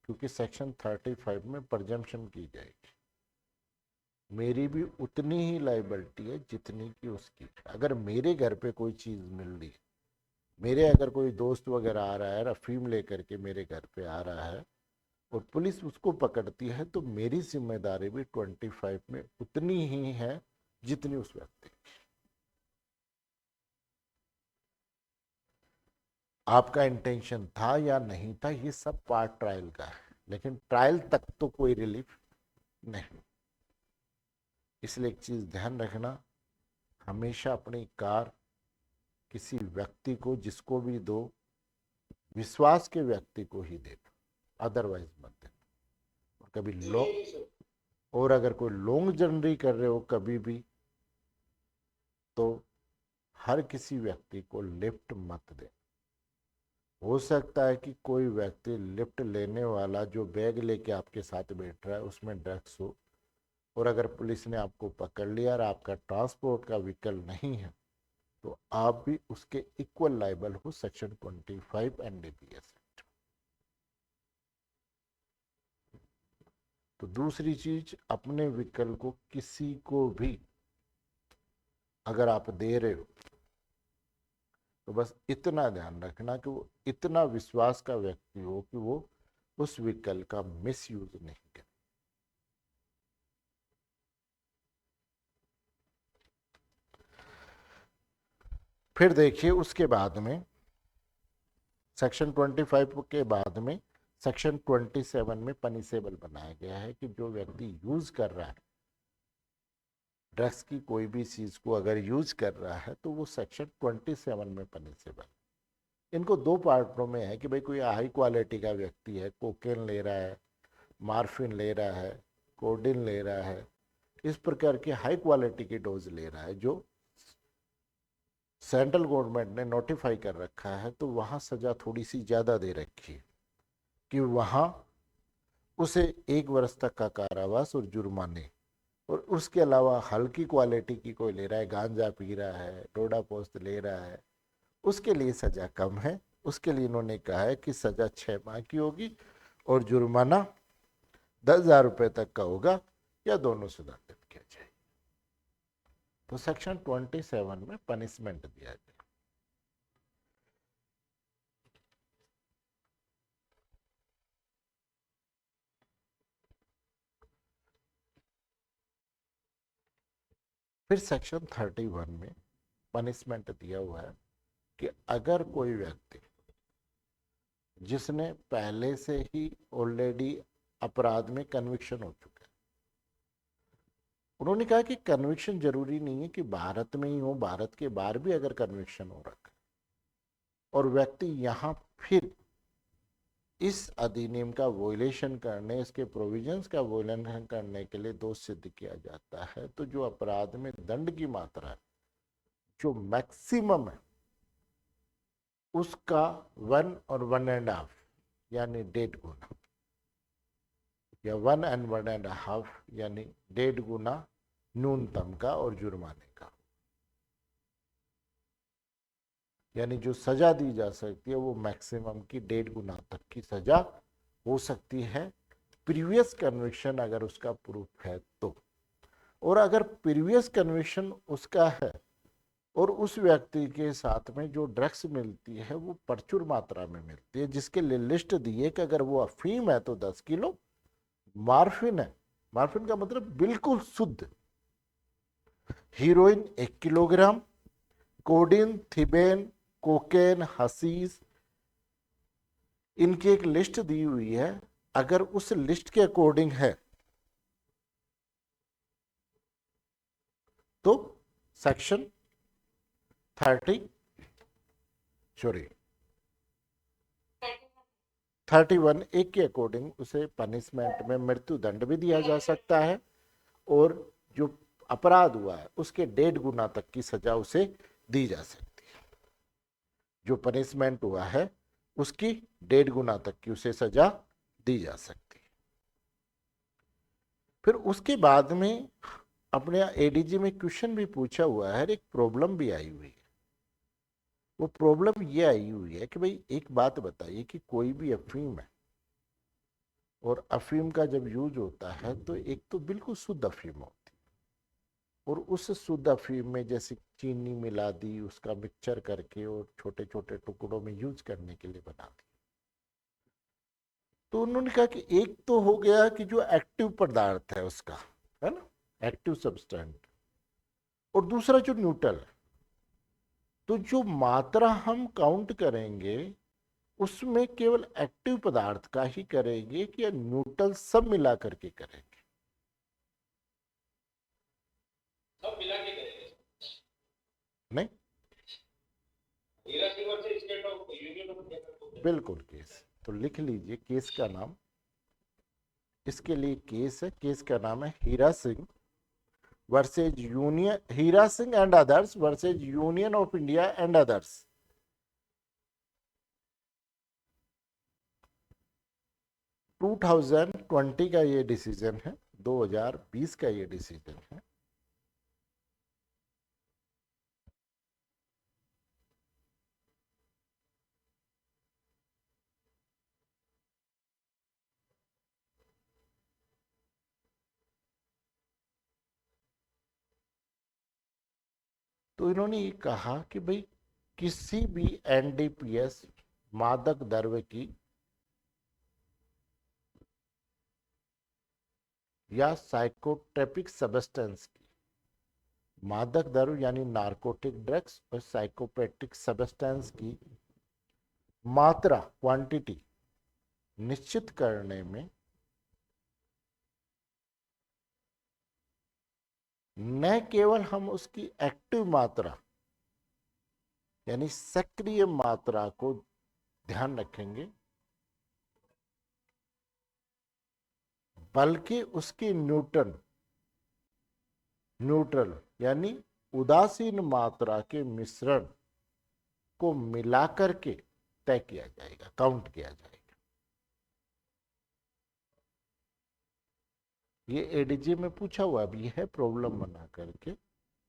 क्योंकि सेक्शन 35 में प्रजम्पशन की जाएगी, मेरी भी उतनी ही लाइबिलिटी है जितनी की उसकी। अगर मेरे घर पे कोई चीज़ मिल रही है, मेरे अगर कोई दोस्त वगैरह आ रहा है अफीम लेकर के मेरे घर पे आ रहा है और पुलिस उसको पकड़ती है, तो मेरी जिम्मेदारी भी 25 में उतनी ही है जितनी उस व्यक्ति की। आपका इंटेंशन था या नहीं था, ये सब पार्ट ट्रायल का है, लेकिन ट्रायल तक तो कोई रिलीफ नहीं। इसलिए एक चीज ध्यान रखना, हमेशा अपनी कार किसी व्यक्ति को, जिसको भी दो, विश्वास के व्यक्ति को ही देना, अदरवाइज मत देना। और कभी लो, और अगर कोई लॉन्ग जर्नी कर रहे हो कभी भी, तो हर किसी व्यक्ति को लिफ्ट मत दे। हो सकता है कि कोई व्यक्ति लिफ्ट लेने वाला जो बैग लेके आपके साथ बैठ रहा है उसमें ड्रग्स हो, और अगर पुलिस ने आपको पकड़ लिया और आपका ट्रांसपोर्ट का व्हीकल नहीं है, तो आप भी उसके इक्वल लाइबल हो सेक्शन 25 एनडीपीएस। तो दूसरी चीज, अपने व्हीकल को किसी को भी अगर आप दे रहे हो तो बस इतना ध्यान रखना कि वो इतना विश्वास का व्यक्ति हो कि वो उस व्हीकल का मिस यूज नहीं करे। फिर देखिए उसके बाद में सेक्शन 25 के बाद में सेक्शन 27 में पनिशेबल बनाया गया है कि जो व्यक्ति यूज कर रहा है ड्रग्स की कोई भी चीज को अगर यूज कर रहा है तो वो सेक्शन 27 में पनिशेबल। इनको दो पार्टों में है कि भाई कोई हाई क्वालिटी का व्यक्ति है, कोकेन ले रहा है, मार्फिन ले रहा है, कोडिन ले रहा है, इस प्रकार की हाई क्वालिटी की डोज ले रहा है जो सेंट्रल गवर्नमेंट ने नोटिफाई कर रखा है, तो वहां सजा थोड़ी सी ज्यादा दे रखी है कि वहां उसे 1 वर्ष तक का कारावास और जुर्माने, और उसके अलावा हल्की क्वालिटी की कोई ले रहा है, गांजा पी रहा है, डोडा पोस्त ले रहा है, उसके लिए सजा कम है। उसके लिए इन्होंने कहा है कि सजा 6 माह की होगी और जुर्माना 10,000 रुपए तक का होगा, या दोनों से दंडित किया जाए। तो सेक्शन 27 में पनिशमेंट दिया गया। फिर सेक्शन 31 में पनिशमेंट दिया हुआ है कि अगर कोई व्यक्ति जिसने पहले से ही ऑलरेडी अपराध में कन्विक्शन हो चुका है, उन्होंने कहा कि कन्विक्शन जरूरी नहीं है कि भारत में ही हो, भारत के बाहर भी अगर कन्विक्शन हो रखा है और व्यक्ति यहाँ फिर इस अधिनियम का वोलेशन करने, इसके प्रोविजंस का वोलेशन करने के लिए दोष सिद्ध किया जाता है, तो जो अपराध में दंड की मात्रा है जो मैक्सिमम है उसका 1 और 1.5 यानी 1.5 गुना, या 1 and 1.5 यानी 1.5 गुना न्यूनतम का और जुर्माने का। यानी जो सजा दी जा सकती है वो मैक्सिमम की 1.5 गुना तक की सजा हो सकती है, प्रीवियस कन्विक्शन अगर उसका प्रूफ है तो। और अगर प्रीवियस कन्विक्शन उसका है और उस व्यक्ति के साथ में जो ड्रग्स मिलती है वो प्रचुर मात्रा में मिलती है, जिसके लिए लिस्ट दी है कि अगर वो अफीम है तो 10 किलो, मार्फिन है, मार्फिन का मतलब बिल्कुल शुद्ध, हीरोइन 1 किलोग्राम, कोडिन, थिबेन, कोकेन, हसीस, इनकी एक लिस्ट दी हुई है। अगर उस लिस्ट के अकॉर्डिंग है तो सेक्शन 31 एक के अकॉर्डिंग उसे पनिशमेंट में मृत्यु दंड भी दिया जा सकता है, और जो अपराध हुआ है उसके 1.5 गुना तक की सजा उसे दी जा सकती है। जो पनिशमेंट हुआ है उसकी 1.5 गुना तक की उसे सजा दी जा सकती है। फिर उसके बाद में अपने एडीजी में क्वेश्चन भी पूछा हुआ है, एक प्रॉब्लम भी आई हुई है। वो प्रॉब्लम ये आई हुई है कि भाई एक बात बताइए कि कोई भी अफीम है और अफीम का जब यूज होता है तो एक तो बिल्कुल शुद्ध अफीम होती है, और उस शुद्ध अफीम में जैसे चीनी मिला दी, उसका मिक्सचर करके और छोटे छोटे टुकड़ों में यूज करने के लिए बना दी। तो उन्होंने कहा कि एक तो हो गया कि जो एक्टिव पदार्थ है उसका, है ना, एक्टिव सब्सटेंट, और दूसरा जो न्यूट्रल है। तो जो मात्रा हम काउंट करेंगे उसमें केवल एक्टिव पदार्थ का ही करेंगे कि या न्यूट्रल सब मिला करके करेंगे? सब मिला के करेंगे। नहीं, हीरा सिंह से state of union of India. बिल्कुल केस। तो लिख लीजिए केस का नाम, इसके लिए केस है, केस का नाम है Hira Singh versus union, Hira Singh and others versus union of India and others. Two 2020 का ये डिसीजन है, 2020 का ये डिसीजन है। तो इन्होंने ये कहा कि भाई किसी भी एनडीपीएस मादक द्रव्य की या साइकोट्रोपिक सब्सटेंस की, मादक द्रव्य यानी नार्कोटिक ड्रग्स और साइकोपेटिक सब्सटेंस की मात्रा, क्वांटिटी निश्चित करने में न केवल हम उसकी एक्टिव मात्रा यानी सक्रिय मात्रा को ध्यान रखेंगे, बल्कि उसकी न्यूट्रल यानी उदासीन मात्रा के मिश्रण को मिलाकर के तय किया जाएगा, काउंट किया जाएगा। ये एडीजी में पूछा हुआ भी है, प्रॉब्लम बना करके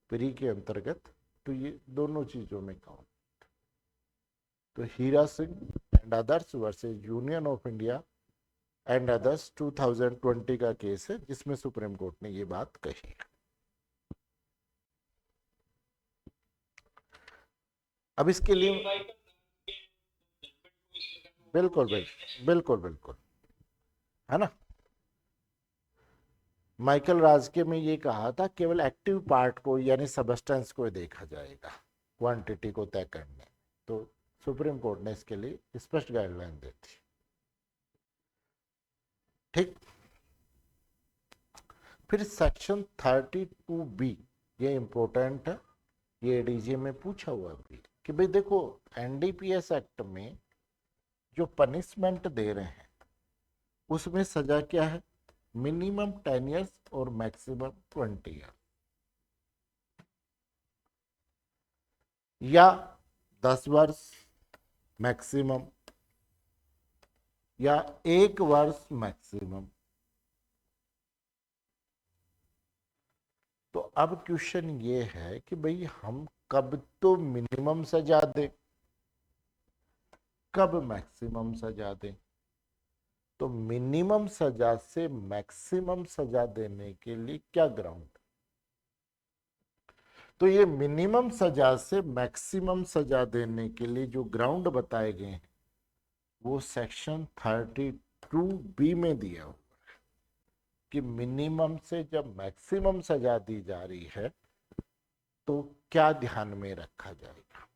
प्री के अंतर्गत। तो ये दोनों चीजों में काउंट। तो Hira Singh and others versus union of India and others 2020 का केस है, जिसमें सुप्रीम कोर्ट ने ये बात कही है। अब इसके लिए बिल्कुल बिल्कुल बिल्कुल बिल्कुल, है ना, माइकल राजके में ये कहा था केवल एक्टिव पार्ट को यानी सबस्टेंस को देखा जाएगा क्वांटिटी को तय करने। तो सुप्रीम कोर्ट ने इसके लिए स्पष्ट गाइडलाइन दी थी। ठीक। फिर सेक्शन 32B, ये इंपॉर्टेंट है, ये एडीजे में पूछा हुआ भी कि भाई देखो एनडीपीएस एक्ट में जो पनिशमेंट दे रहे हैं उसमें सजा क्या है, मिनिमम 10 ईयर्स और मैक्सिमम 20 ईयर, या 10 वर्ष मैक्सिमम, या 1 वर्ष मैक्सिमम। तो अब क्वेश्चन ये है कि भाई हम कब तो मिनिमम सजा दें, कब मैक्सिमम सजा दें? तो मिनिमम सजा से मैक्सिमम सजा देने के लिए क्या ग्राउंड? तो ये मिनिमम सजा से मैक्सिमम सजा देने के लिए जो ग्राउंड बताए गए हैं वो सेक्शन 32B में दिया हुआ है कि मिनिमम से जब मैक्सिमम सजा दी जा रही है तो क्या ध्यान में रखा जाएगा।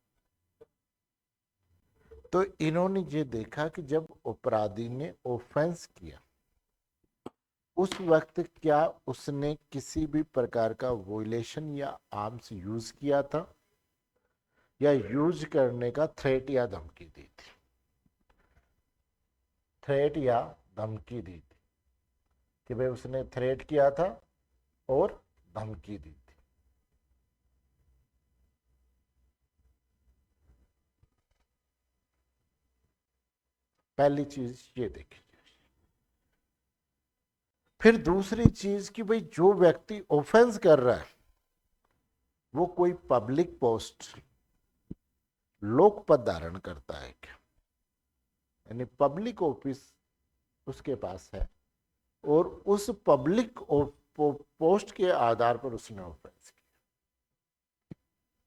तो इन्होंने ये देखा कि जब अपराधी ने ऑफेंस किया उस वक्त क्या उसने किसी भी प्रकार का वोलेशन या आर्म्स यूज किया था या यूज करने का थ्रेट या धमकी दी थी, थ्रेट या धमकी दी थी कि भाई उसने थ्रेट किया था और धमकी दी थी। पहली चीज ये देखिए। फिर दूसरी चीज कि भाई जो व्यक्ति ऑफेंस कर रहा है वो कोई पब्लिक पोस्ट, लोक पद धारण करता है क्या, यानी पब्लिक ऑफिस उसके पास है और उस पब्लिक पोस्ट के आधार पर उसने ऑफेंस किया।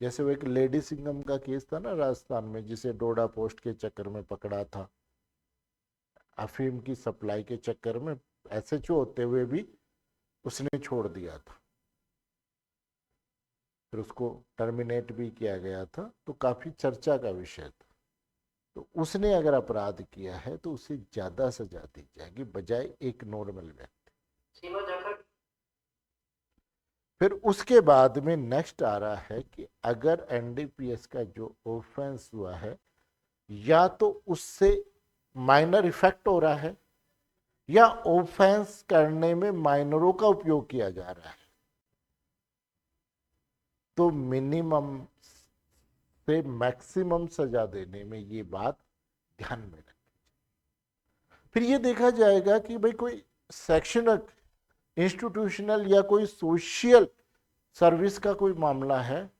जैसे वो एक लेडी सिंघम का केस था ना राजस्थान में, जिसे डोडा पोस्ट के चक्कर में पकड़ा था, अफीम की सप्लाई के चक्कर में एसएचओ होते हुए भी उसने छोड़ दिया था, फिर उसको टर्मिनेट भी किया गया था, तो काफी चर्चा का विषय था। तो उसने अगर अपराध किया है तो उसे ज्यादा सजा दी जाएगी बजाय एक नॉर्मल व्यक्ति। फिर उसके बाद में नेक्स्ट आ रहा है कि अगर एनडीपीएस का जो ऑफेंस हुआ है या तो उससे माइनर इफेक्ट हो रहा है या ऑफेंस करने में माइनरों का उपयोग किया जा रहा है, तो मिनिमम से मैक्सिमम सजा देने में ये बात ध्यान में रखें। फिर ये देखा जाएगा कि भाई कोई शैक्षणिक इंस्टीट्यूशनल या कोई सोशल सर्विस का कोई मामला है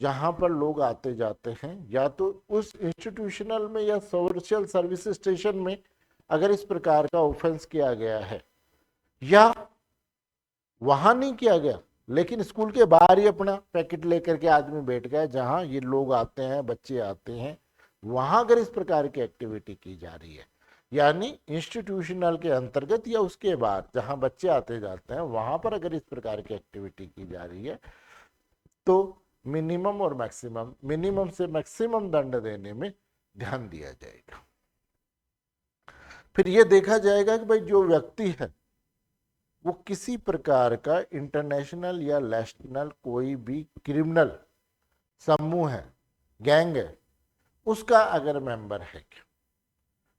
जहां पर लोग आते जाते हैं, या तो उस इंस्टीट्यूशनल में या सोशल सर्विस स्टेशन में अगर इस प्रकार का ऑफेंस किया गया है, या वहां नहीं किया गया लेकिन स्कूल के बाहर ही अपना पैकेट लेकर के आदमी बैठ गया जहां ये लोग आते हैं, बच्चे आते हैं, वहां अगर इस प्रकार की एक्टिविटी की जा रही है, यानी इंस्टीट्यूशनल के अंतर्गत या उसके बाद जहां बच्चे आते जाते हैं वहां पर अगर इस प्रकार की एक्टिविटी की जा रही है, तो मिनिमम और मैक्सिमम, मिनिमम से मैक्सिमम दंड देने में ध्यान दिया जाएगा। फिर यह देखा जाएगा कि भाई जो व्यक्ति है वो किसी प्रकार का इंटरनेशनल या नेशनल कोई भी क्रिमिनल समूह है, गैंग है, उसका अगर मेंबर है क्या,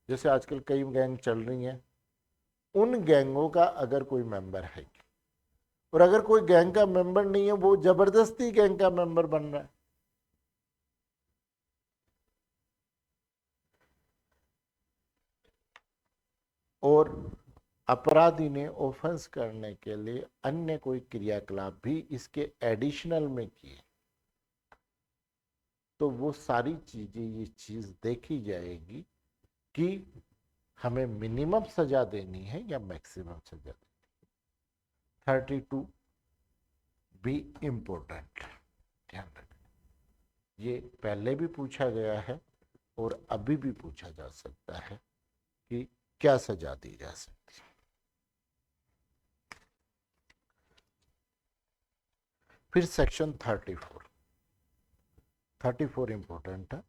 जैसे आजकल कई गैंग चल रही हैं, उन गैंगों का अगर कोई मेंबर है क्या, और अगर कोई गैंग का मेंबर नहीं है, वो जबरदस्ती गैंग का मेंबर बन रहा है, और अपराधी ने ऑफेंस करने के लिए अन्य कोई क्रियाकलाप भी इसके एडिशनल में किए, तो वो सारी चीजें, ये चीज देखी जाएगी कि हमें मिनिमम सजा देनी है या मैक्सिमम सजा देनी। 32 भी इम्पोर्टेंट, ध्यान रखें, ये पहले भी पूछा गया है और अभी भी पूछा जा सकता है कि क्या सजा दी जा सकती है। फिर सेक्शन 34 इंपॉर्टेंट है।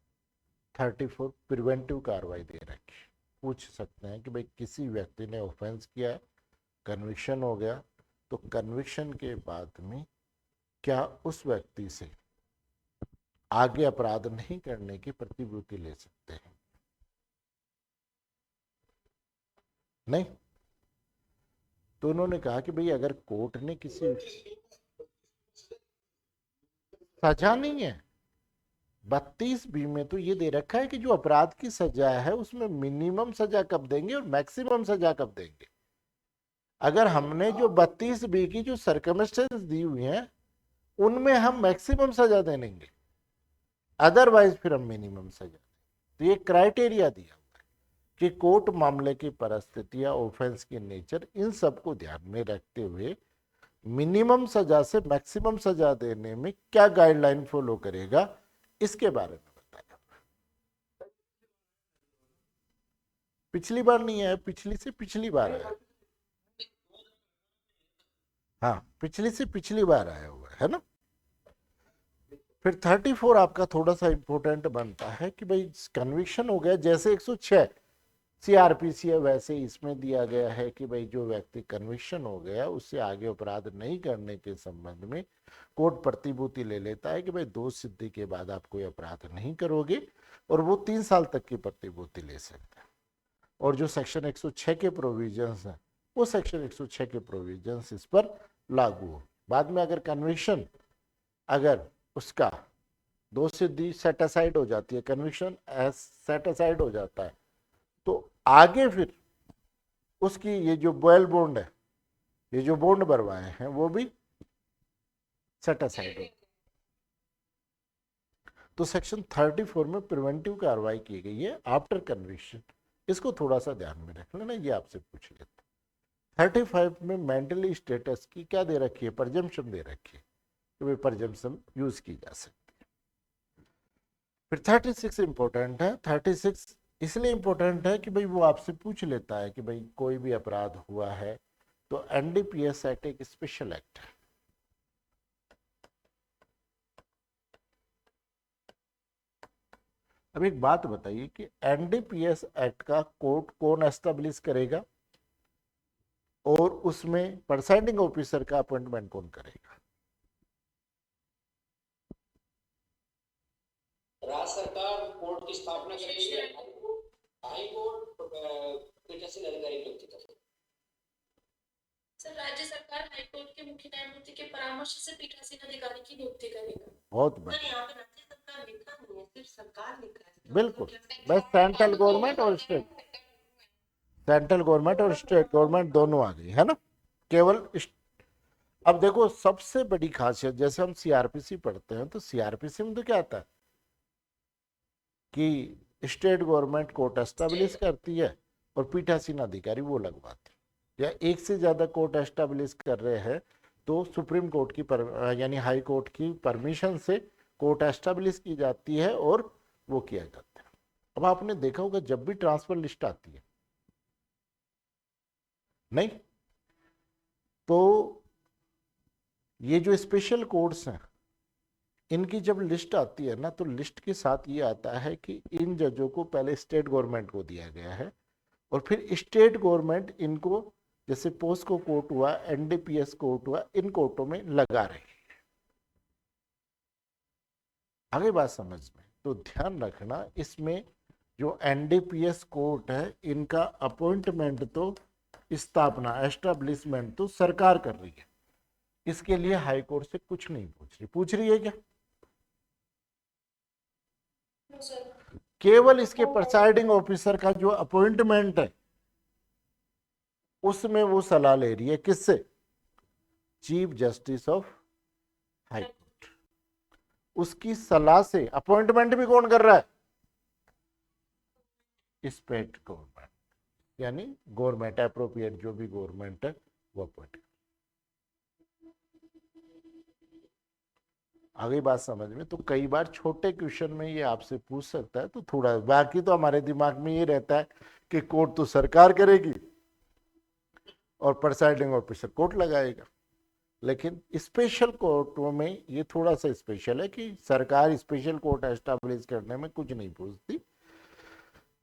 34 प्रिवेंटिव कार्रवाई दे रखी, पूछ सकते हैं कि भाई किसी व्यक्ति ने ऑफेंस किया है, कन्विक्शन हो गया, तो कन्विक्शन के बाद में क्या उस व्यक्ति से आगे अपराध नहीं करने की प्रतिभूति ले सकते हैं? नहीं। तो उन्होंने कहा कि भाई अगर कोर्ट ने किसी, सजा नहीं है 32B में तो ये दे रखा है कि जो अपराध की सजा है उसमें मिनिमम सजा कब देंगे और मैक्सिमम सजा कब देंगे। अगर हमने जो 32B की जो सर्कमस्टेंस दी हुई हैं उनमें हम मैक्सिमम सजा देंगे, अदरवाइज फिर हम मिनिमम सजा। तो ये क्राइटेरिया दिया हुआ है कि कोर्ट मामले की परिस्थितियां, ऑफेंस की नेचर, इन सबको ध्यान में रखते हुए मिनिमम सजा से मैक्सिमम सजा देने में क्या गाइडलाइन फॉलो करेगा, इसके बारे में बताया। पिछली बार नहीं आया, पिछली से पिछली बार आया, हाँ पिछली से पिछली बार आया हुआ है ना। फिर 34 आपका थोड़ा सा इंपॉर्टेंट बनता है कि भाई कन्विक्शन हो गया, जैसे 106 सीआरपीसी है वैसे इसमें दिया गया है कि भाई जो व्यक्ति कन्विक्शन हो गया उससे आगे अपराध नहीं करने के संबंध में कोर्ट प्रतिभूति ले लेता है कि भाई दोष सिद्धि के बाद आप कोई अपराध नहीं करोगे, और वो 3 साल तक की प्रतिभूति ले सकता है। और जो सेक्शन 106 के प्रोविजंस हैं वो सेक्शन 106 के प्रोविजंस इस पर लागू हो। बाद में अगर कन्विक्शन, अगर उसका दोष सिद्धि सेट असाइड हो जाती है, कन्विक्शन सेट असाइड हो जाता है, तो आगे फिर उसकी ये जो बॉयल बॉन्ड है, ये जो बॉन्ड भरवाए हैं वो भी सेट असाइड हो। तो सेक्शन 34 में प्रिवेंटिव कार्रवाई की गई है आफ्टर कन्विक्शन, इसको थोड़ा सा ध्यान में रख लेना, ये आपसे पूछ लेते। 35 में मेंटली स्टेटस की क्या दे रखी है, प्रजम्पशन दे रखी है, तो वे प्रजम्पशन यूज की जा सकती है। फिर 36 इंपॉर्टेंट है। 36 इसलिए इंपॉर्टेंट है कि भाई वो आपसे पूछ लेता है कि भाई कोई भी अपराध हुआ है तो एनडीपीएस एक्ट एक स्पेशल एक्ट है। अब एक बात बताइए कि एनडीपीएस एक्ट का कोर्ट कौन एस्टेब्लिश करेगा और उसमें प्रिसाइडिंग ऑफिसर का अपॉइंटमेंट कौन करेगा? राज्य सरकार कोर्ट की स्थापना करेगी, हाई कोर्ट पीठासीन अधिकारी नियुक्त करेगा। सर, राज्य सरकार हाईकोर्ट के मुख्य न्यायमूर्ति के परामर्श से पीठासीन अधिकारी की नियुक्ति करेगा। बहुत सर, बढ़िया, यहाँ पे राज्य सरकार लिखा नहीं है, सिर्फ सरकार लिखा है। बिल्कुल। बस सेंट्रल गवर्नमेंट और स्टेट गवर्नमेंट दोनों आ गई है ना, केवल अब देखो सबसे बड़ी खासियत, जैसे हम सीआरपीसी पढ़ते हैं तो सीआरपीसी में तो क्या आता है कि स्टेट गवर्नमेंट कोर्ट एस्टेब्लिश करती है और पीठासीन अधिकारी वो लगवाते हैं, या एक से ज्यादा कोर्ट एस्टेब्लिश कर रहे हैं तो सुप्रीम कोर्ट की यानी हाई कोर्ट की परमिशन से कोर्ट एस्टेब्लिश की जाती है और वो किया जाता है। अब आपने देखा होगा जब भी ट्रांसफर लिस्ट आती है, नहीं तो ये जो स्पेशल कोर्ट्स हैं इनकी जब लिस्ट आती है ना, तो लिस्ट के साथ ये आता है कि इन जजों को पहले स्टेट गवर्नमेंट को दिया गया है और फिर स्टेट गवर्नमेंट इनको, जैसे पोस्को कोर्ट हुआ, एनडीपीएस कोर्ट हुआ, इन कोर्टों में लगा रही है। आगे बात समझ में, तो ध्यान रखना इसमें जो एनडीपीएस कोर्ट है इनका अपॉइंटमेंट तो स्थापना एस्टेब्लिशमेंट तो सरकार कर रही है, इसके लिए हाई कोर्ट से कुछ नहीं पूछ रही है क्या? केवल इसके प्रिसाइडिंग ऑफिसर का जो अपॉइंटमेंट है उसमें वो सलाह ले रही है, किससे? Chief justice of high court. उसकी सलाह से अपॉइंटमेंट भी कौन कर रहा है? स्टेट गवर्नमेंट, यानी गवर्नमेंट एप्रोप्रिएट जो भी गवर्नमेंट है वो अपॉइंट। आगे बात समझ में, तो कई बार छोटे क्वेश्चन में ये आपसे पूछ सकता है, तो थोड़ा, बाकी तो हमारे दिमाग में ये रहता है कि कोर्ट तो सरकार करेगी और प्रिसाइडिंग ऑफिसर कोर्ट लगाएगा, लेकिन स्पेशल कोर्टों में ये थोड़ा सा स्पेशल है कि सरकार स्पेशल कोर्ट एस्टैब्लिश करने में कुछ नहीं पूछती,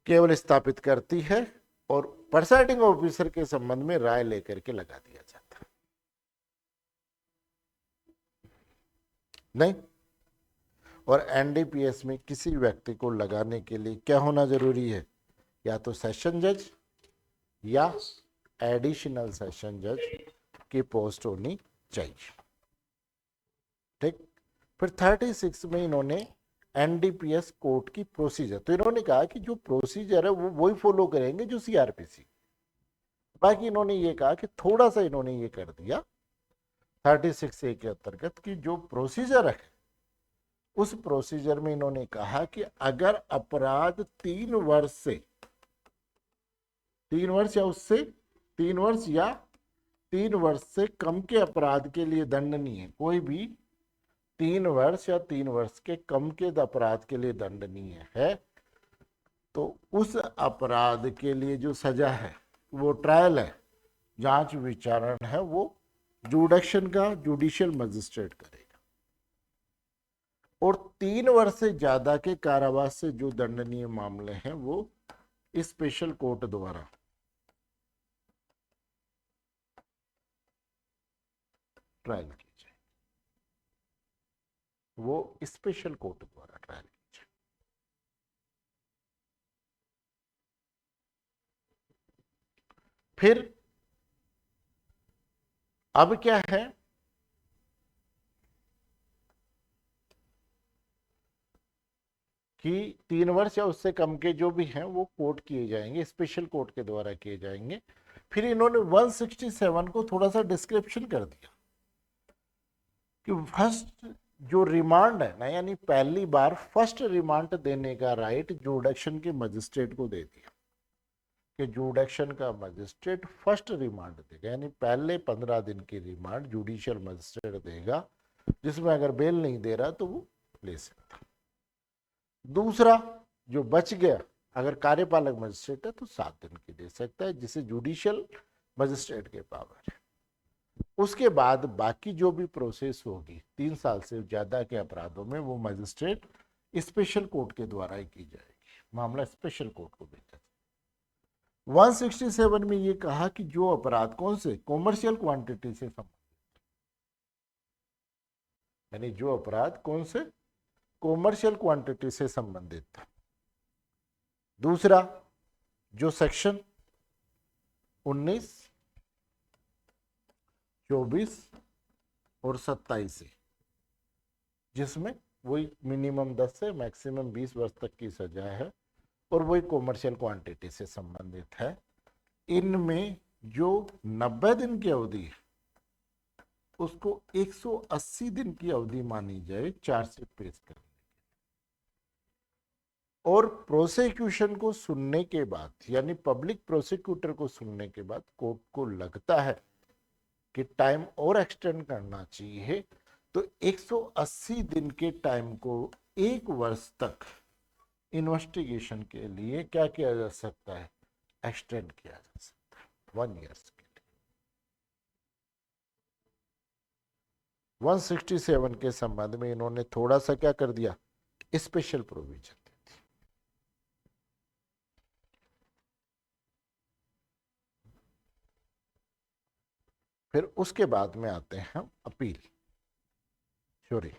केवल स्थापित करती है और प्रिसाइडिंग ऑफिसर के संबंध में राय लेकर के लगा दिया जाता है। नहीं, और एनडीपीएस में किसी व्यक्ति को लगाने के लिए क्या होना जरूरी है? या तो सेशन जज या एडिशनल सेशन जज की पोस्ट होनी चाहिए। ठीक। फिर 36 में इन्होंने एनडीपीएस कोर्ट की प्रोसीजर, तो इन्होंने कहा कि जो प्रोसीजर है वो वही फॉलो करेंगे जो सीआरपीसी। बाकी इन्होंने ये कहा कि थोड़ा सा इन्होंने ये कर दिया 36A के अंतर्गत कि जो प्रोसीजर है उस प्रोसीजर में इन्होंने कहा कि अगर अपराध 3 वर्ष या उससे 3 वर्ष या 3 वर्ष से कम के अपराध के लिए दंडनीय है, कोई भी 3 वर्ष या 3 वर्ष के कम के अपराध के लिए दंडनीय है, तो उस अपराध के लिए जो सजा है वो ट्रायल है, जांच विचारण है, वो जुडिक्शन का जुडिशियल मजिस्ट्रेट करेगा। और 3 वर्ष से ज्यादा के कारावास से जो दंडनीय मामले हैं वो स्पेशल कोर्ट द्वारा ट्रायल की जाए, वो स्पेशल कोर्ट द्वारा ट्रायल की जाए। फिर अब क्या है कि 3 वर्ष या उससे कम के जो भी हैं वो कोर्ट किए जाएंगे, स्पेशल कोर्ट के द्वारा किए जाएंगे। फिर इन्होंने 167 को थोड़ा सा डिस्क्रिप्शन कर दिया कि फर्स्ट जो रिमांड है ना, यानी पहली बार फर्स्ट रिमांड देने का राइट जुडिक्शन के मजिस्ट्रेट को दे दिया। कि जुडिक्शन का मजिस्ट्रेट फर्स्ट रिमांड देगा, यानी पहले 15 दिन की रिमांड जुडिशियल मजिस्ट्रेट देगा, जिसमें अगर बेल नहीं दे रहा तो वो ले सकता। दूसरा जो बच गया, अगर कार्यपालक मजिस्ट्रेट है तो 7 दिन की दे सकता है, जिसे जुडिशियल मजिस्ट्रेट के पावर है। उसके बाद बाकी जो भी प्रोसेस होगी 3 साल से ज्यादा के अपराधों में, वो मजिस्ट्रेट स्पेशल कोर्ट के द्वारा ही की जाएगी, मामला स्पेशल कोर्ट को भेजा। 167 में ये कहा कि जो अपराध कौन से कॉमर्शियल क्वांटिटी से संबंधित, यानी जो अपराध कौन से कॉमर्शियल क्वांटिटी से संबंधित था। दूसरा जो सेक्शन 19, 24 और 27 है, जिसमें वही मिनिमम 10 से मैक्सिमम 20 वर्ष तक की सजा है और वही कॉमर्शियल क्वांटिटी से संबंधित है। इनमें जो 90 दिन की अवधि है उसको 180 दिन की अवधि मानी जाए चार्जशीट पेश करने की, और प्रोसिक्यूशन को सुनने के बाद, यानी पब्लिक प्रोसिक्यूटर को सुनने के बाद कोर्ट को लगता है कि टाइम और एक्सटेंड करना चाहिए, तो 180 दिन के टाइम को 1 वर्ष तक इन्वेस्टिगेशन के लिए क्या किया जा सकता है, एक्सटेंड किया जा सकता है 1 ईयर के लिए। 167 के संबंध में इन्होंने थोड़ा सा क्या कर दिया, स्पेशल प्रोविजन दे दी। फिर उसके बाद में आते हैं हम अपील, सॉरी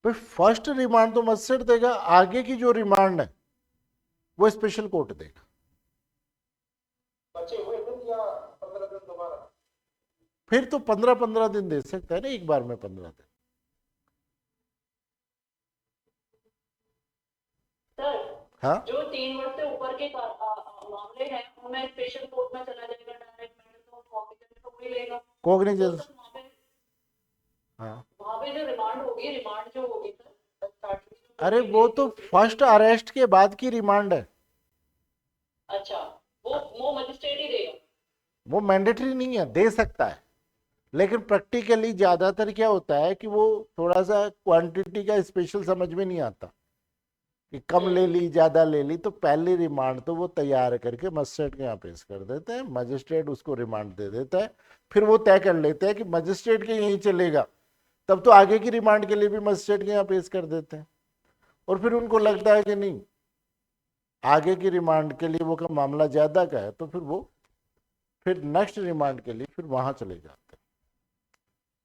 भाई, फर्स्ट रिमांड तो मजिस्ट्रेट देगा, आगे की जो रिमांड है वो स्पेशल कोर्ट देगा। बचे हुए दिन या 15 दिन दोबारा? फिर तो 15-15 दिन दे सकता है ना, एक बार में 15 दिन। सर हाँ, जो 3 वर्ष से ऊपर के मामले हैं उनमें स्पेशल कोर्ट में चला जाएगा डायरेक्ट, तो कॉग्निजेंस तो वही लेगा। कॉग्निजेंस, तो वहाँ पे हाँ, वहाँ पे जो रिमांड जो होगी सर स्टार्टिंग में, अरे वो तो फर्स्ट अरेस्ट के बाद की रिमांड है, अच्छा वो मजिस्ट्रेट ही देगा। वो मैंडेटरी नहीं है, दे सकता है, लेकिन प्रैक्टिकली ज्यादातर क्या होता है कि वो थोड़ा सा क्वांटिटी का स्पेशल समझ में नहीं आता कि कम ले ली ज्यादा ले ली, तो पहली रिमांड तो वो तैयार करके मजिस्ट्रेट के यहाँ पेश कर देते हैं, मजिस्ट्रेट उसको रिमांड दे देता है, फिर वो तय कर लेते हैं कि मजिस्ट्रेट के यहीं चलेगा, तब तो आगे की रिमांड के लिए भी मजिस्ट्रेट के यहाँ पेश कर देते हैं, और फिर उनको लगता है कि नहीं आगे की रिमांड के लिए वो का मामला ज्यादा का है, तो फिर वो फिर नेक्स्ट रिमांड के लिए फिर वहां चले जाते हैं।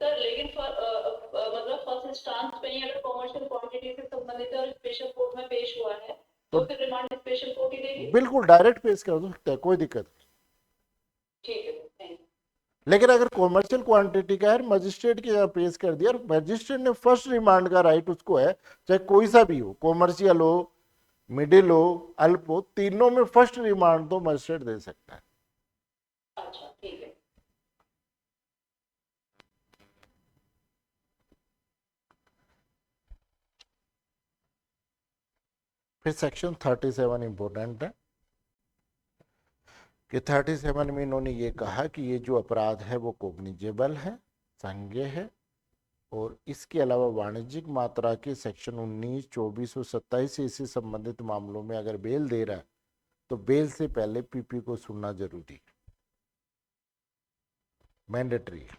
सर लेकिन मतलब फर्स्ट इंस्टांस पे ही अगर कमर्शियल क्वांटिटी से संबंधित है और स्पेशल कोर्ट में पेश हुआ है तो फिर रिमांड स्पेशल कोर्ट ही देगी। बिल्कुल डायरेक्ट पेश कर सकते हैं, कोई दिक्कत नहीं। ठीक है, थैंक यू। लेकिन अगर कॉमर्शियल क्वांटिटी का है, मजिस्ट्रेट के यहाँ पेश कर दिया, और मजिस्ट्रेट ने फर्स्ट रिमांड का राइट उसको है, चाहे कोई सा भी हो, कॉमर्शियल हो, मिडिल हो, अल्प हो, तीनों में फर्स्ट रिमांड तो मजिस्ट्रेट दे सकता है। अच्छा ठीक है। फिर सेक्शन 37 इंपॉर्टेंट है कि 37 में इन्होंने ये कहा कि ये जो अपराध है वो कॉग्निजेबल है, संज्ञेय है, और इसके अलावा वाणिज्यिक मात्रा के सेक्शन 19, 24 और 27 से संबंधित मामलों में अगर बेल दे रहा है तो बेल से पहले पीपी को सुनना जरूरी है, मैंडेटरी है,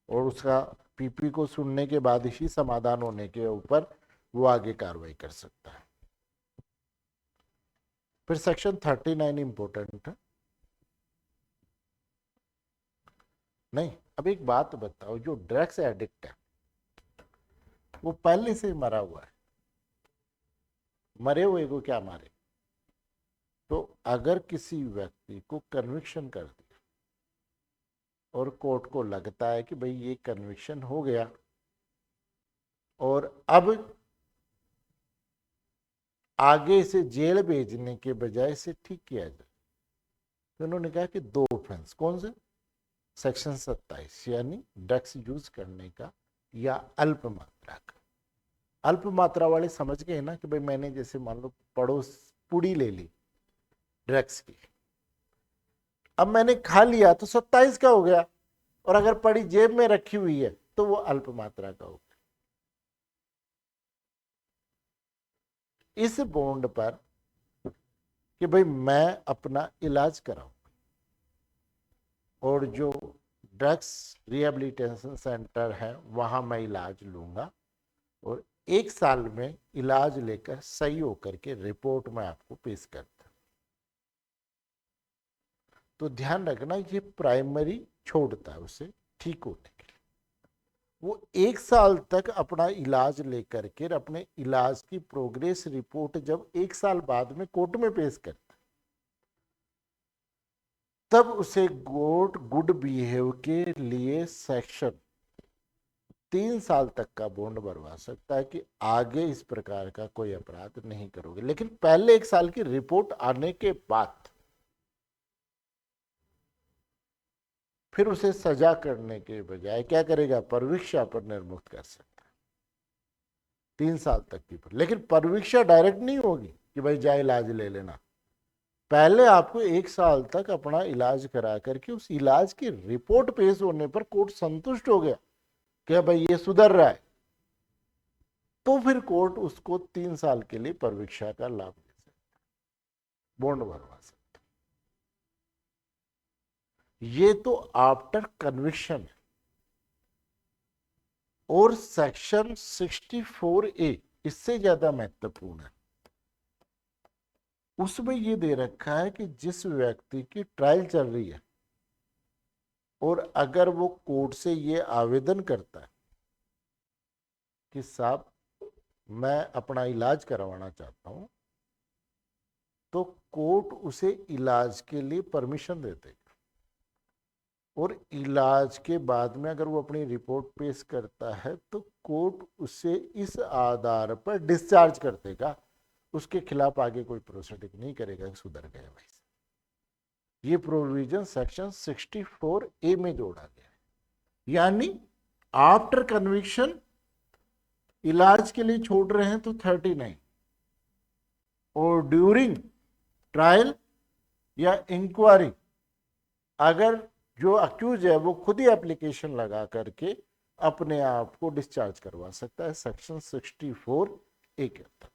और उसका पीपी को सुनने के बाद ही समाधान होने के ऊपर वो आगे कार्रवाई कर सकता है। फिर सेक्शन 39 इंपॉर्टेंट है। नहीं, अब एक बात बताओ, जो ड्रग्स एडिक्ट है वो पहले से मरा हुआ है, मरे हुए को क्या मारे, तो अगर किसी व्यक्ति को कन्विक्शन कर दिया और कोर्ट को लगता है कि भाई ये कन्विक्शन हो गया और अब आगे से जेल भेजने के बजाय इसे ठीक किया जाए, तो उन्होंने कहा कि 2 ऑफेंस, कौन से, सेक्शन 27 यानी ड्रग्स यूज करने का या अल्प मात्रा का। अल्प मात्रा वाले समझ गए ना कि भाई मैंने जैसे मान लो पड़ोस पुड़ी ले ली ड्रग्स की, अब मैंने खा लिया तो 27 का हो गया, और अगर पड़ी जेब में रखी हुई है तो वो अल्प मात्रा का हो गया। इस बॉन्ड पर कि भाई मैं अपना इलाज कराऊं, और जो ड्रग्स रिहेबिलिटेशन सेंटर है वहां मैं इलाज लूंगा, और 1 साल में इलाज लेकर सही होकर के रिपोर्ट में आपको पेश करता। तो ध्यान रखना ये प्राइमरी छोड़ता है उसे ठीक होने के लिए। वो 1 साल तक अपना इलाज लेकर के अपने इलाज की प्रोग्रेस रिपोर्ट जब 1 साल बाद में कोर्ट में पेश करता, तब उसे कोर्ट गुड बिहेव के लिए सेक्शन 3 साल तक का बॉन्ड भरवा सकता है कि आगे इस प्रकार का कोई अपराध नहीं करोगे। लेकिन पहले 1 साल की रिपोर्ट आने के बाद फिर उसे सजा करने के बजाय क्या करेगा, परवीक्षा पर निर्मुक्त कर सकता है 3 साल तक की। लेकिन परवीक्षा डायरेक्ट नहीं होगी कि भाई जाए इलाज ले लेना, पहले आपको 1 साल तक अपना इलाज करा करके उस इलाज की रिपोर्ट पेश होने पर कोर्ट संतुष्ट हो गया कि भाई ये सुधर रहा है, तो फिर कोर्ट उसको 3 साल के लिए परवीक्षा का लाभ दे सकता है, बॉन्ड भरवा सकता है। ये तो आफ्टर कन्विक्शन है। और सेक्शन 64A इससे ज्यादा महत्वपूर्ण है। उसमें ये दे रखा है कि जिस व्यक्ति की ट्रायल चल रही है और अगर वो कोर्ट से ये आवेदन करता है कि साहब मैं अपना इलाज करवाना चाहता हूं, तो कोर्ट उसे इलाज के लिए परमिशन दे देगा, और इलाज के बाद में अगर वो अपनी रिपोर्ट पेश करता है तो कोर्ट उसे इस आधार पर डिस्चार्ज कर देगा, उसके खिलाफ आगे कोई प्रोसीडिंग नहीं करेगा कि सुधर गया भाई। ये प्रोविजन सेक्शन 64A में जोड़ा गया है। यानी आफ्टर कन्विक्शन इलाज के लिए छोड़ रहे हैं तो 39, और ड्यूरिंग ट्रायल या इंक्वायरी अगर जो अक्यूज है वो खुद ही एप्लीकेशन लगा करके अपने आप को डिस्चार्ज करवा सकता है सेक्शन 64A के तक।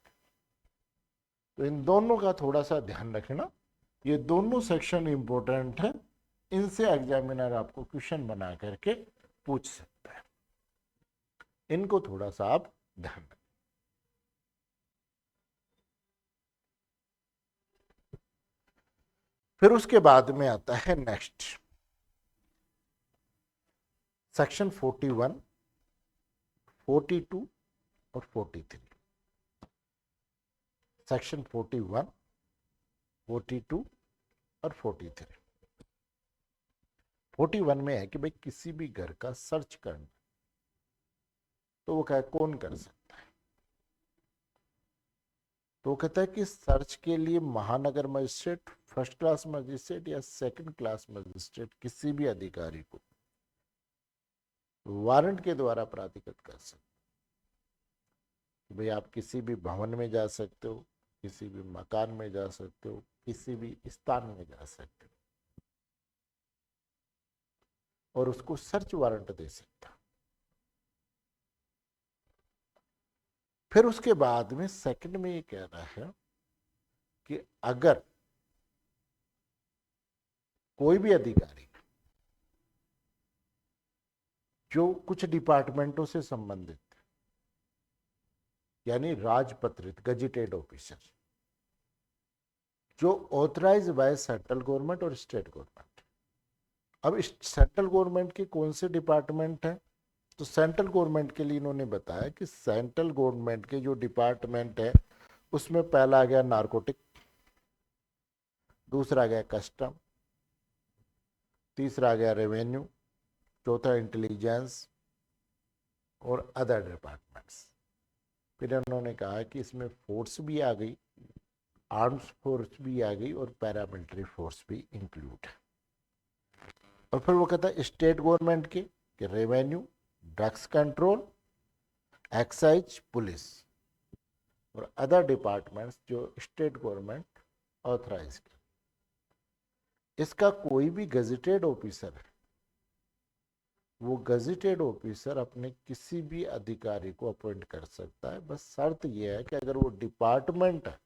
तो इन दोनों का थोड़ा सा ध्यान रखना, ये दोनों सेक्शन इंपॉर्टेंट है, इनसे एग्जामिनर आपको क्वेश्चन बना करके पूछ सकता है, इनको थोड़ा सा आप ध्यान रखें। फिर उसके बाद में आता है नेक्स्ट सेक्शन 41, 42 और 43। सेक्शन 41, 42 और 43। 41 में है कि भाई किसी भी घर का सर्च करना, तो वो क्या कौन कर सकता है, तो वो कहता है कि सर्च के लिए महानगर मजिस्ट्रेट, फर्स्ट क्लास मजिस्ट्रेट या सेकंड क्लास मजिस्ट्रेट किसी भी अधिकारी को वारंट के द्वारा प्राधिकृत कर सकते। भाई आप किसी भी भवन में जा सकते हो, किसी भी मकान में जा सकते हो, किसी भी स्थान में जा सकते हो, और उसको सर्च वारंट दे सकता। फिर उसके बाद में सेकंड में ये कह रहा है कि अगर कोई भी अधिकारी जो कुछ डिपार्टमेंटों से संबंधित, यानी राजपत्रित गजेटेड ऑफिसर जो ऑथराइज बाय सेंट्रल गवर्नमेंट और स्टेट गवर्नमेंट। अब सेंट्रल गवर्नमेंट के कौन से डिपार्टमेंट हैं, तो सेंट्रल गवर्नमेंट के लिए इन्होंने बताया कि सेंट्रल गवर्नमेंट के जो डिपार्टमेंट है उसमें पहला आ गया नारकोटिक, दूसरा आ गया कस्टम, तीसरा आ गया रेवेन्यू, चौथा इंटेलिजेंस और अदर डिपार्टमेंट्स। फिर उन्होंने कहा कि इसमें फोर्स भी आ गई, आर्म्स फोर्स भी आ गई और पैरामिलिट्री फोर्स भी इंक्लूड है। और फिर वो कहता है स्टेट गवर्नमेंट के कि revenue, drugs control, excise, police और अदर डिपार्टमेंट्स जो स्टेट गवर्नमेंट ऑथराइज की। इसका कोई भी गजेटेड ऑफिसर है, वो गजेटेड ऑफिसर अपने किसी भी अधिकारी को अपॉइंट कर सकता है। बस शर्त यह है कि अगर वो डिपार्टमेंट है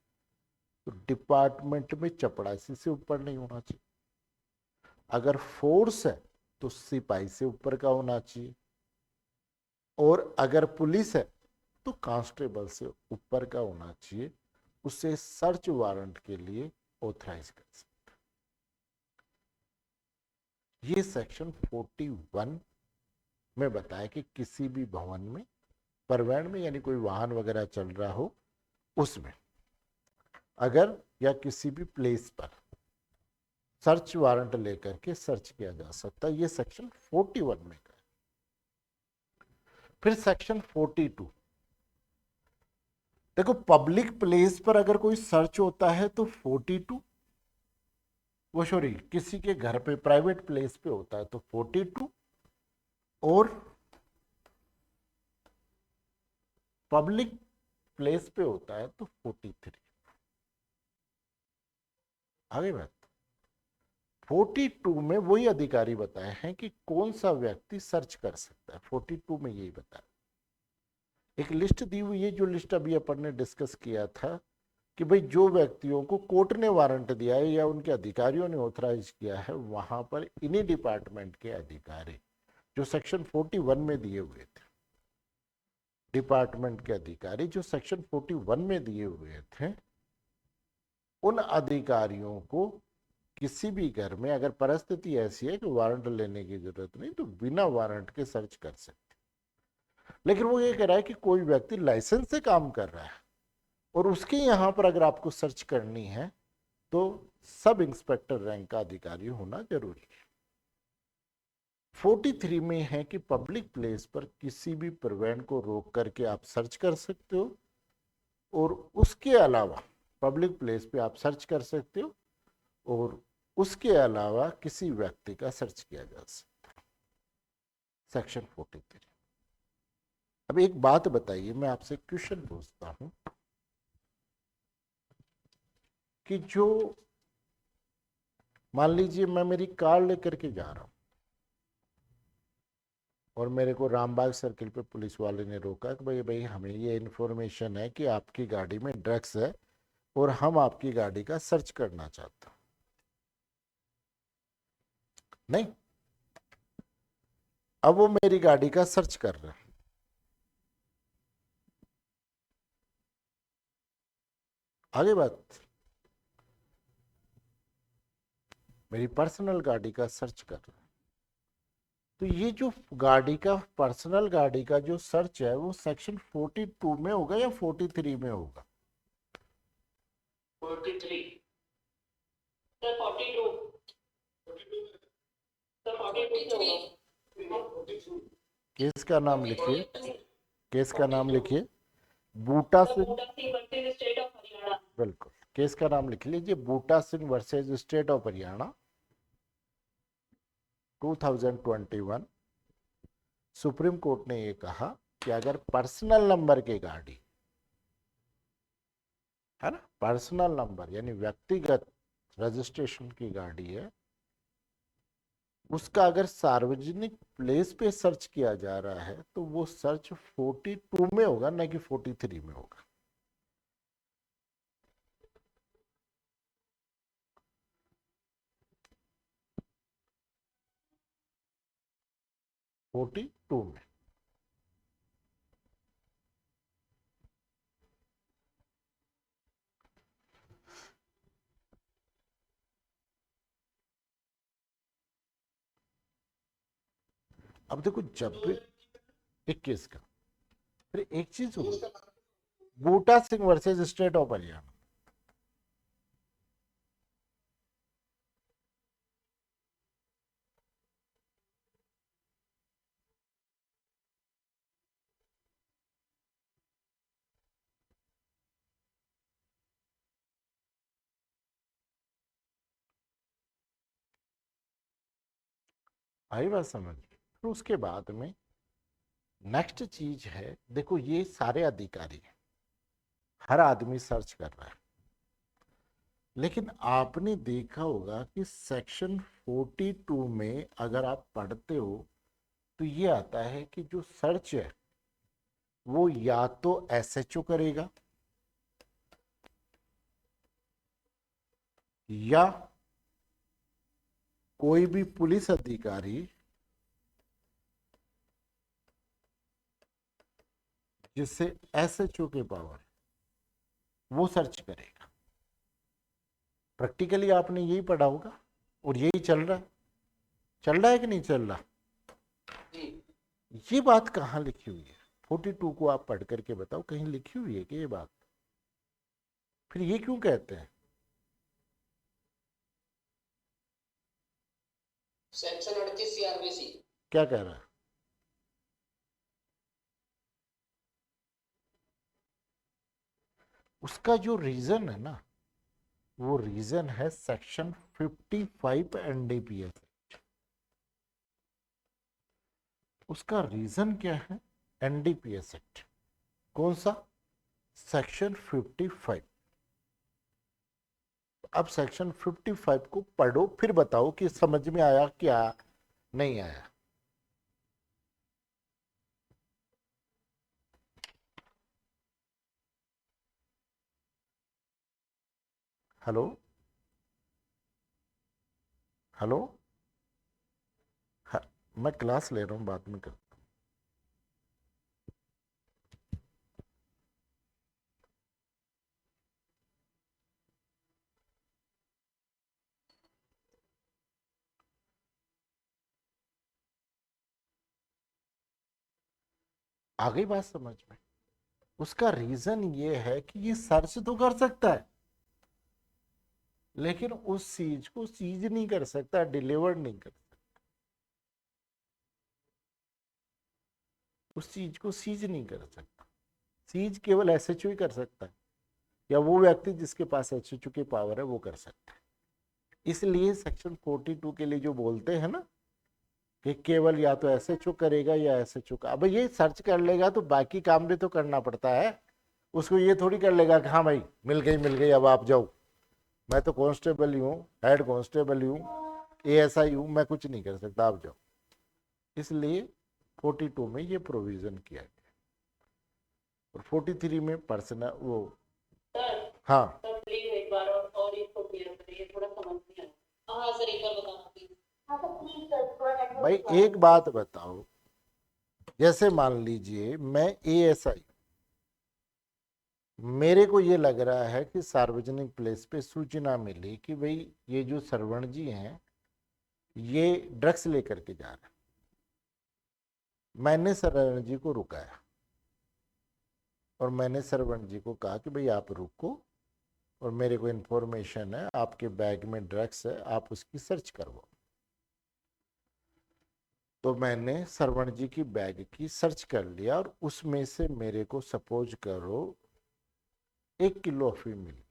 तो डिपार्टमेंट में चपरासी से ऊपर नहीं होना चाहिए। अगर फोर्स है तो सिपाही से ऊपर का होना चाहिए, और अगर पुलिस है तो कांस्टेबल से ऊपर का होना चाहिए। उसे सर्च वारंट के लिए ऑथराइज कर सकते। ये सेक्शन 41 में बताया कि किसी भी भवन में, परिवहन में, यानी कोई वाहन वगैरह चल रहा हो उसमें अगर, या किसी भी प्लेस पर सर्च वारंट लेकर के सर्च किया जा सकता है। ये सेक्शन 41 में का है। फिर सेक्शन 42, देखो पब्लिक प्लेस पर अगर कोई सर्च होता है तो 42, वो सॉरी किसी के घर पे प्राइवेट प्लेस पे होता है तो 42, और पब्लिक प्लेस पे होता है तो 43। आगे बात 42 में वही अधिकारी बताए हैं कि कौन सा व्यक्ति सर्च कर सकता है। 42 में यही बताया, एक लिस्ट दी हुई है, जो लिस्ट अभी अपन ने डिस्कस किया था कि भाई जो व्यक्तियों को कोर्ट ने वारंट दिया है या उनके अधिकारियों ने ऑथराइज किया है, वहां पर इन्हीं डिपार्टमेंट के अधिकारी जो सेक्शन 41 में दिए हुए थे, डिपार्टमेंट के अधिकारी जो सेक्शन 41 में दिए हुए थे, उन अधिकारियों को किसी भी घर में अगर परिस्थिति ऐसी है कि वारंट लेने की जरूरत नहीं तो बिना वारंट के सर्च कर सकते। लेकिन वो ये कह रहा है कि कोई व्यक्ति लाइसेंस से काम कर रहा है और उसके यहां पर अगर आपको सर्च करनी है तो सब इंस्पेक्टर रैंक का अधिकारी होना जरूरी है। 43 में है कि पब्लिक प्लेस पर किसी भी परिवहन को रोक करके आप सर्च कर सकते हो, और उसके अलावा पब्लिक प्लेस पे आप सर्च कर सकते हो, और उसके अलावा किसी व्यक्ति का सर्च किया जा सकता है। सेक्शन 43। अब एक बात बताइए, मैं आपसे क्वेश्चन पूछता हूं कि जो मान लीजिए मैं मेरी कार लेकर के जा रहा हूं और मेरे को रामबाग सर्किल पे पुलिस वाले ने रोका कि भाई भाई हमें ये इन्फॉर्मेशन है कि आपकी गाड़ी में ड्रग्स है और हम आपकी गाड़ी का सर्च करना चाहते हैं। नहीं, अब वो मेरी गाड़ी का सर्च कर रहे हैं। आगे बात, मेरी पर्सनल गाड़ी का सर्च कर रहे हैं। तो ये जो गाड़ी का, पर्सनल गाड़ी का जो सर्च है वो सेक्शन 42 में होगा या 43 में होगा? 43। सर 42, सर 42 से होगा। केस का नाम लिखिए, केस का नाम लिखिए, Buta sir Singh. Buta Singh versus state of Haryana. बिल्कुल, केस का नाम लिख लीजिए, Buta Singh versus state of Haryana, 2021। Supreme Court ने ये कहा कि अगर पर्सनल नंबर की गाड़ी है ना, पर्सनल नंबर यानी व्यक्तिगत रजिस्ट्रेशन की गाड़ी है, उसका अगर सार्वजनिक प्लेस पे सर्च किया जा रहा है तो वो सर्च 42 में होगा, ना कि 43 में होगा। फोर्टी टू में। अब देखो जब भी 21 का, फिर एक चीज होगी, Buta Singh versus state of Haryana, आई बात समझ। फिर उसके बाद में नेक्स्ट चीज है, देखो ये सारे अधिकारी हैं, हर आदमी सर्च कर रहा है, लेकिन आपने देखा होगा कि सेक्शन 42 में अगर आप पढ़ते हो तो ये आता है कि जो सर्च है वो या तो एसएचओ करेगा या कोई भी पुलिस अधिकारी जिससे एसएचओ के पावर, वो सर्च करेगा। प्रैक्टिकली आपने यही पढ़ा होगा और यही चल रहा है कि नहीं चल रहा? ये बात कहाँ लिखी हुई है? 42 को आप पढ़ करके बताओ, कहीं लिखी हुई है कि ये बात? फिर ये क्यों कहते हैं? सेक्शन 38 सीआरपीसी क्या कह रहा है? उसका जो रीजन है ना, वो रीजन है सेक्शन 55 एनडीपीएस। उसका रीजन क्या है? NDPS act. कौन सा? सेक्शन 55। अब सेक्शन 55 को पढ़ो, फिर बताओ कि समझ में आया क्या नहीं आया। Hello hello. हाँ, मैं क्लास ले रहा हूँ, बाद में कर। आ गई बात समझ में? उसका रीजन ये है कि ये सर्च तो कर सकता है, लेकिन उस चीज को सीज नहीं कर सकता, डिलीवर नहीं कर सकता। उस चीज को सीज नहीं कर सकता। सीज केवल एसएचओ ही कर सकता है, या वो व्यक्ति जिसके पास एसएचओ की पावर है वो कर सकता है। इसलिए सेक्शन 42 के लिए जो बोलते हैं ना कि केवल या तो एसएचओ करेगा या एसएचओ का, अब ये सर्च कर लेगा तो बाकी काम भी तो करना पड़ता है। उसको ये थोड़ी कर लेगा कि हाँ भाई मिल गई अब आप जाओ, मैं तो कांस्टेबल ही हूँ, हेड कांस्टेबल ही हूँ, एएसआई हूँ, मैं कुछ नहीं कर सकता, आप जाओ। इसलिए 42 में ये प्रोविजन किया गया और 43 में पर्सनल वो। सर हाँ सर प्लीज एक बार और इसको क्लियर करिए, थोड़ा समझ नहीं आया। हाँ सर एक बार बताना प्लीज। हाँ सर प्लीज सर थोड़ा नेटवर्क भाई, एक बात बताओ, जैसे मान लीजिए मैं एएसआई, मेरे को ये लग रहा है कि सार्वजनिक प्लेस पे सूचना मिली कि भाई ये जो सरवण जी हैं ये ड्रग्स लेकर के जा रहे हैं। मैंने सरवण जी को रुकाया और मैंने सरवण जी को कहा कि भाई आप रुको, और मेरे को इन्फॉर्मेशन है आपके बैग में ड्रग्स है, आप उसकी सर्च करवाओ। तो मैंने सरवण जी की बैग की सर्च कर लिया और उसमें से मेरे को सपोज करो 1 किलो अफीम मिली।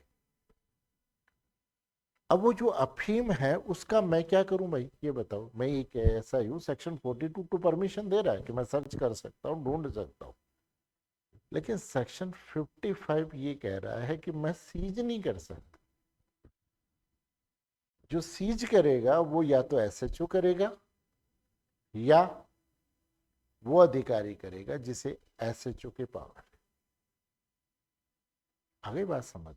अब वो जो अफीम है उसका मैं क्या करूं भाई, ये बताओ। मैं एक ऐसा हूँ, सेक्शन 42 तो परमिशन दे रहा है कि मैं सर्च कर सकता हूँ, ढूंढ सकता हूँ, लेकिन सेक्शन 55 ये कह रहा है कि मैं सीज नहीं कर सकता। जो सीज करेगा वो या तो एसएचओ करेगा या वो अधिकारी करेगा जिसे एसएचओ के पावर है। आगे बात समझ।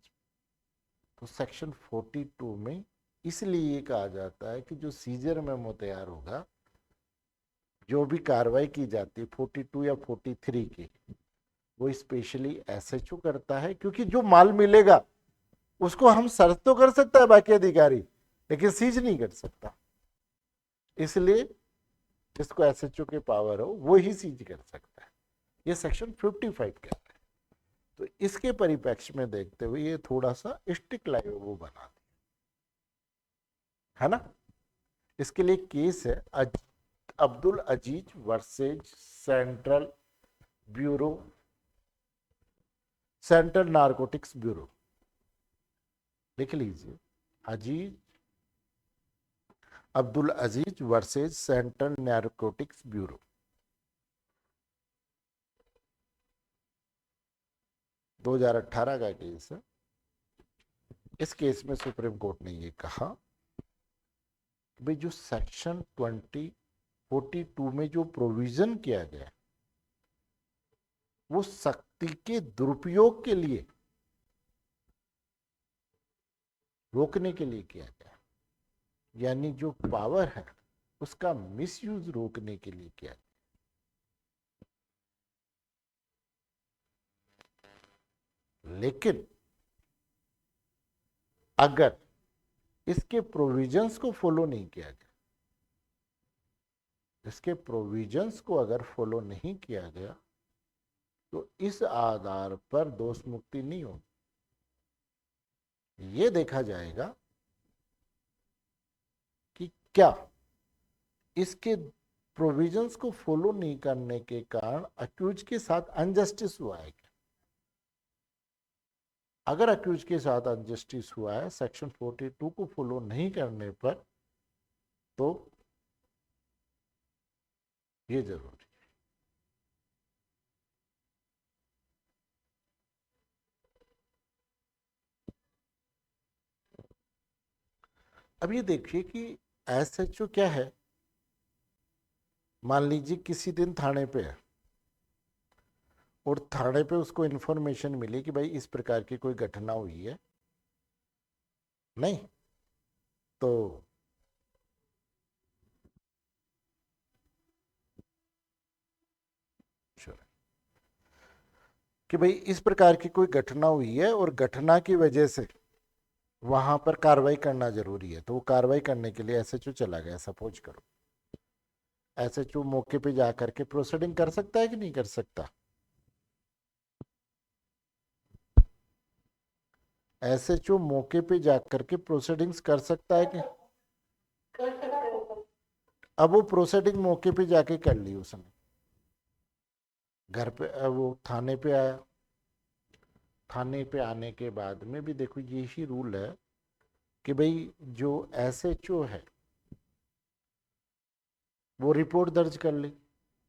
तो सेक्शन 42 में इसलिए ये कहा जाता है कि जो सीजर मेमो तैयार होगा, जो भी कार्रवाई की जाती है 42 या 43 की, वो स्पेशली एसएचओ करता है, क्योंकि जो माल मिलेगा उसको हम सर्च तो कर सकता है बाकी अधिकारी, लेकिन सीज नहीं कर सकता। इसलिए जिसको एसएचओ के पावर हो वो ही सीज कर सकता है। ये सेक्शन 55 कहता है। तो इसके परिप्रेक्ष्य में देखते हुए ये थोड़ा सा स्टिक लाइव वो बना दिया है ना। इसके लिए केस है Abdul Aziz versus Central Bureau, Central Narcotics Bureau. लिख लीजिए, Aziz Abdul Aziz versus Central Narcotics Bureau. दो 2018 का केस है। इस केस में सुप्रीम कोर्ट ने ये कहा भाई जो सेक्शन 2042 में जो प्रोविजन किया गया वो शक्ति के दुरुपयोग के लिए रोकने के लिए किया गया, यानी जो पावर है उसका मिसयूज रोकने के लिए किया गया। लेकिन अगर इसके प्रोविजंस को फॉलो नहीं किया गया, इसके प्रोविजंस को अगर फॉलो नहीं किया गया तो इस आधार पर दोष मुक्ति नहीं होगी। ये देखा जाएगा कि क्या इसके प्रोविजंस को फॉलो नहीं करने के कारण अक्यूज के साथ अनजस्टिस हुआ है क्या। अगर अक्यूज के साथ अनजस्टिस हुआ है सेक्शन 42 को फॉलो नहीं करने पर, तो ये जरूरी है। अब ये देखिए कि एसएचओ क्या है। मान लीजिए किसी दिन थाने पे है और थाने पे उसको इन्फॉर्मेशन मिली कि भाई इस प्रकार की कोई घटना हुई है, नहीं तो कि भाई इस प्रकार की कोई घटना हुई है और घटना की वजह से वहां पर कार्रवाई करना जरूरी है, तो वो कार्रवाई करने के लिए एसएचओ चला गया। सपोज करो एसएचओ मौके पे जाकर के प्रोसीडिंग कर सकता है कि नहीं कर सकता। एसएचओ मौके पे जाकर के प्रोसीडिंग्स कर सकता है कि, अब वो प्रोसीडिंग मौके पे जाके कर ली उसने, घर पे वो थाने पे आया। थाने पे आने के बाद में भी देखो यही रूल है कि भाई जो एसएचओ है वो रिपोर्ट दर्ज कर ली।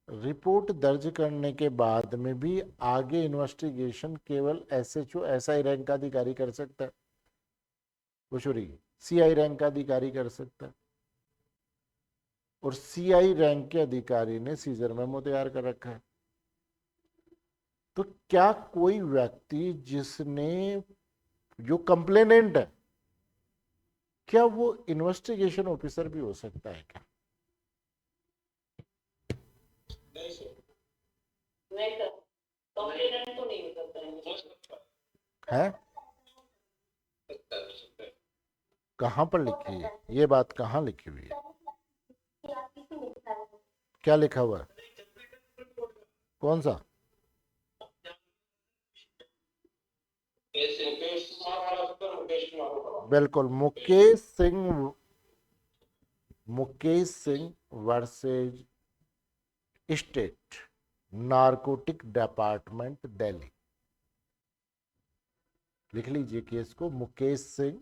रिपोर्ट दर्ज करने के बाद में भी आगे इन्वेस्टिगेशन केवल एसएचओ एसआई रैंक का अधिकारी कर सकता है, वो सॉरी सीआई रैंक का अधिकारी कर सकता है। और सीआई रैंक के अधिकारी ने सीजर मेमो तैयार कर रखा है। तो क्या कोई व्यक्ति जिसने जो कंप्लेनेंट है क्या वो इन्वेस्टिगेशन ऑफिसर भी हो सकता है क्या। नहीं सर, नहीं सर, कंप्लेनेंट तो नहीं हो सकता है। कहाँ पर लिखी है ये बात, कहाँ लिखी हुई है, क्या लिखा हुआ है, कौन सा। बिल्कुल Mukesh Singh versus state narcotic department Delhi. लिख लीजिए केस को, Mukesh Singh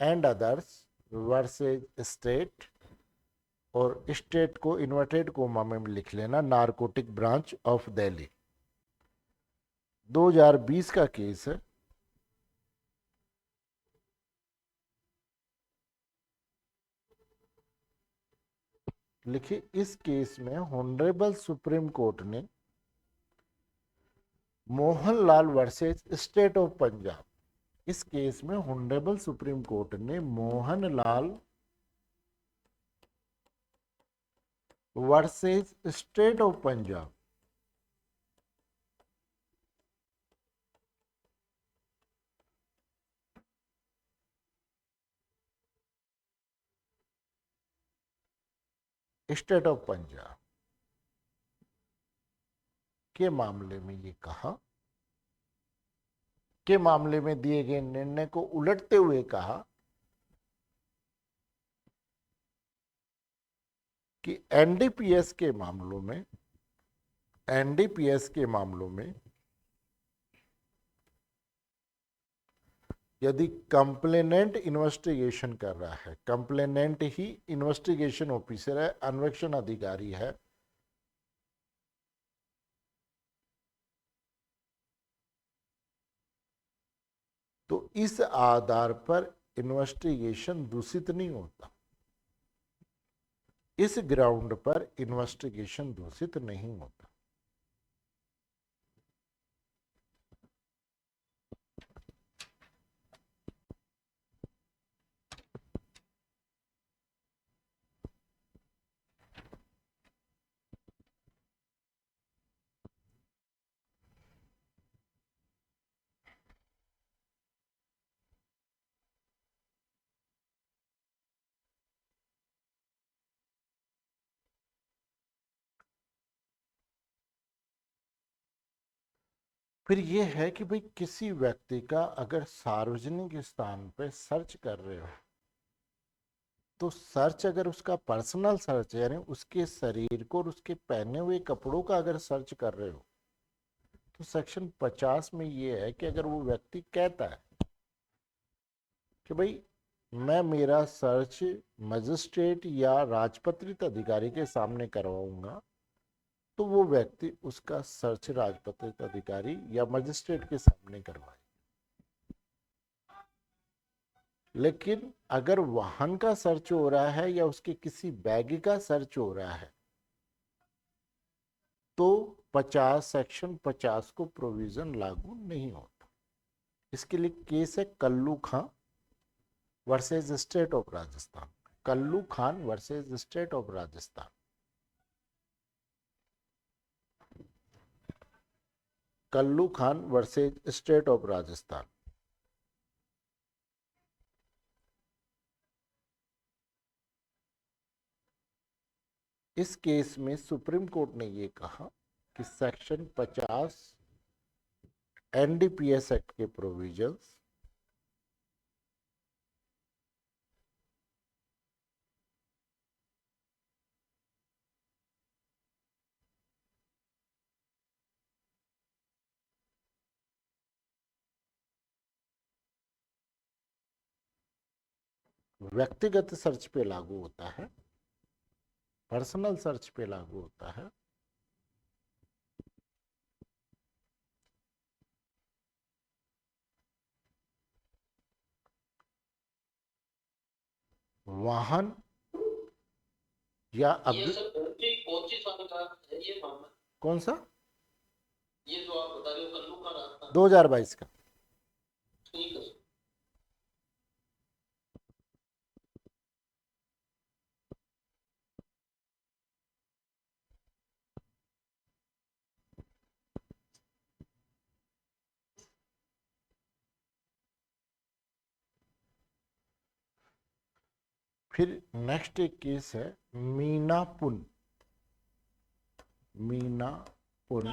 and others versus state, और स्टेट को इन्वर्टेड कोमा में लिख लेना, नारकोटिक ब्रांच ऑफ दिल्ली। 2020 का केस है। लिखिए इस केस में ऑनरेबल सुप्रीम कोर्ट ने Mohanlal versus state of Punjab, इस केस में ऑनरेबल सुप्रीम कोर्ट ने Mohanlal versus state of Punjab state of Punjab के मामले में ये कहा, के मामले में दिए गए निर्णय को उलटते हुए कहा कि एनडीपीएस के मामलों में यदि कंप्लेनेंट इन्वेस्टिगेशन कर रहा है, कंप्लेनेंट ही इन्वेस्टिगेशन ऑफिसर है, अन्वेषण अधिकारी है, तो इस आधार पर इन्वेस्टिगेशन दूषित नहीं होता, इस ग्राउंड पर इन्वेस्टिगेशन दूषित नहीं होता। फिर ये है कि भाई किसी व्यक्ति का अगर सार्वजनिक स्थान पे सर्च कर रहे हो, तो सर्च अगर उसका पर्सनल सर्च है, यानी उसके शरीर को और उसके पहने हुए कपड़ों का अगर सर्च कर रहे हो, तो सेक्शन 50 में ये है कि अगर वो व्यक्ति कहता है कि भाई मैं मेरा सर्च मजिस्ट्रेट या राजपत्रित अधिकारी के सामने करवाऊंगा, तो वो व्यक्ति उसका सर्च राजपत्रित अधिकारी या मजिस्ट्रेट के सामने करवाए। लेकिन अगर वाहन का सर्च हो रहा है या उसके किसी बैग का सर्च हो रहा है, तो 50 सेक्शन 50 को प्रोविजन लागू नहीं होता। इसके लिए केस है Kallu Khan versus state of Rajasthan, Kallu Khan versus state of Rajasthan. Kallu Khan versus state of Rajasthan. इस केस में सुप्रीम कोर्ट ने ये कहा कि सेक्शन 50 एनडीपीएस एक्ट के प्रोविजंस व्यक्तिगत सर्च पे लागू होता है, पर्सनल सर्च पे लागू होता है। वाहन या ये अब सर कौन सी साल का है ये मामला? कौन सा? ये जो आप बता रहे हो कल्लू का रास्ता, 2022 का। ठीक है सर। फिर नेक्स्ट एक केस है मीनापुन। मीनापुन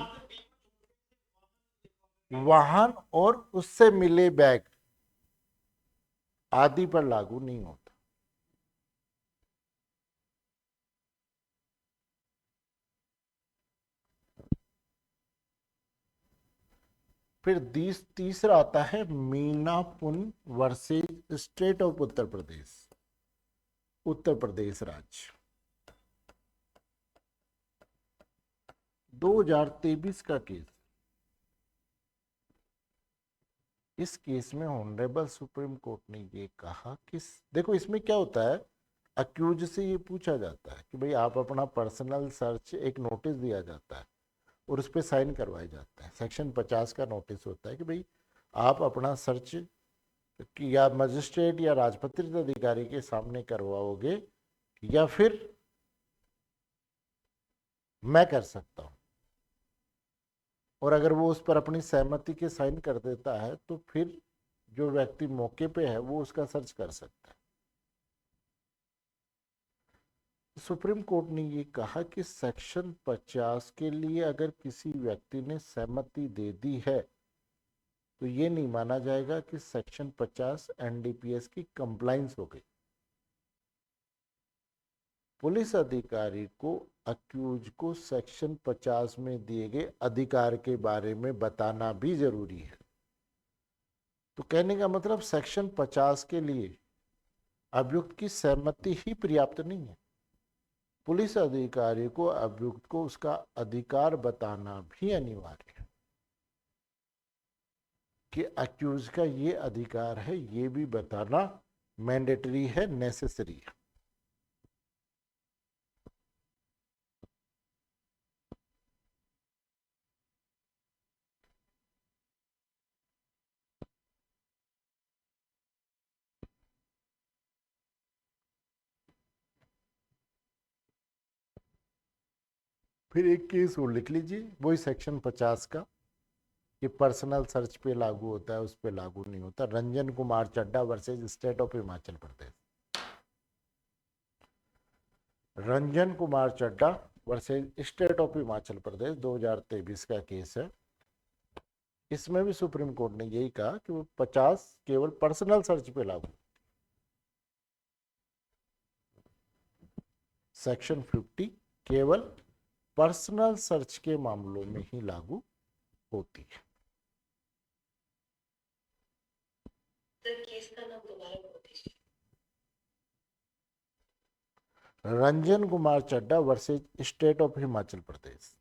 वाहन और उससे मिले बैग आदि पर लागू नहीं होता। फिर तीसरा आता है मीनापुन versus state of Uttar Pradesh, Uttar Pradesh राज्य, 2023 का केस। इस केस में ऑनरेबल सुप्रीम कोर्ट ने ये कहा कि देखो इसमें क्या होता है, अक्यूज से ये पूछा जाता है कि भाई आप अपना पर्सनल सर्च, एक नोटिस दिया जाता है और उस पर साइन करवाए जाते हैं। सेक्शन 50 का नोटिस होता है कि भाई आप अपना सर्च या मजिस्ट्रेट या राजपत्रित अधिकारी के सामने करवाओगे या फिर मैं कर सकता हूं, और अगर वो उस पर अपनी सहमति के साइन कर देता है तो फिर जो व्यक्ति मौके पे है वो उसका सर्च कर सकता है। सुप्रीम कोर्ट ने ये कहा कि सेक्शन 50 के लिए अगर किसी व्यक्ति ने सहमति दे दी है तो ये नहीं माना जाएगा कि सेक्शन 50 एनडीपीएस की कंप्लाइंस हो गई। पुलिस अधिकारी को अक्यूज को सेक्शन 50 में दिए गए अधिकार के बारे में बताना भी जरूरी है। तो कहने का मतलब सेक्शन 50 के लिए अभियुक्त की सहमति ही पर्याप्त नहीं है, पुलिस अधिकारी को अभियुक्त को उसका अधिकार बताना भी अनिवार्य है कि अक्यूज का ये अधिकार है, ये भी बताना मैंडेटरी है, नेसेसरी है। फिर एक केस और लिख लीजिए, वही सेक्शन 50 का, कि पर्सनल सर्च पे लागू होता है, उस पे लागू नहीं होता। Ranjan Kumar Chadha versus state of Himachal Pradesh. Ranjan Kumar Chadha versus state of Himachal Pradesh 2023 का केस है। इसमें भी सुप्रीम कोर्ट ने यही कहा कि वो 50 केवल पर्सनल सर्च पे लागू, सेक्शन 50 केवल पर्सनल सर्च के मामलों में ही लागू होती है। केस का नाम दोबारा बोल दीजिए। Ranjan Kumar Chadha versus state of Himachal Pradesh.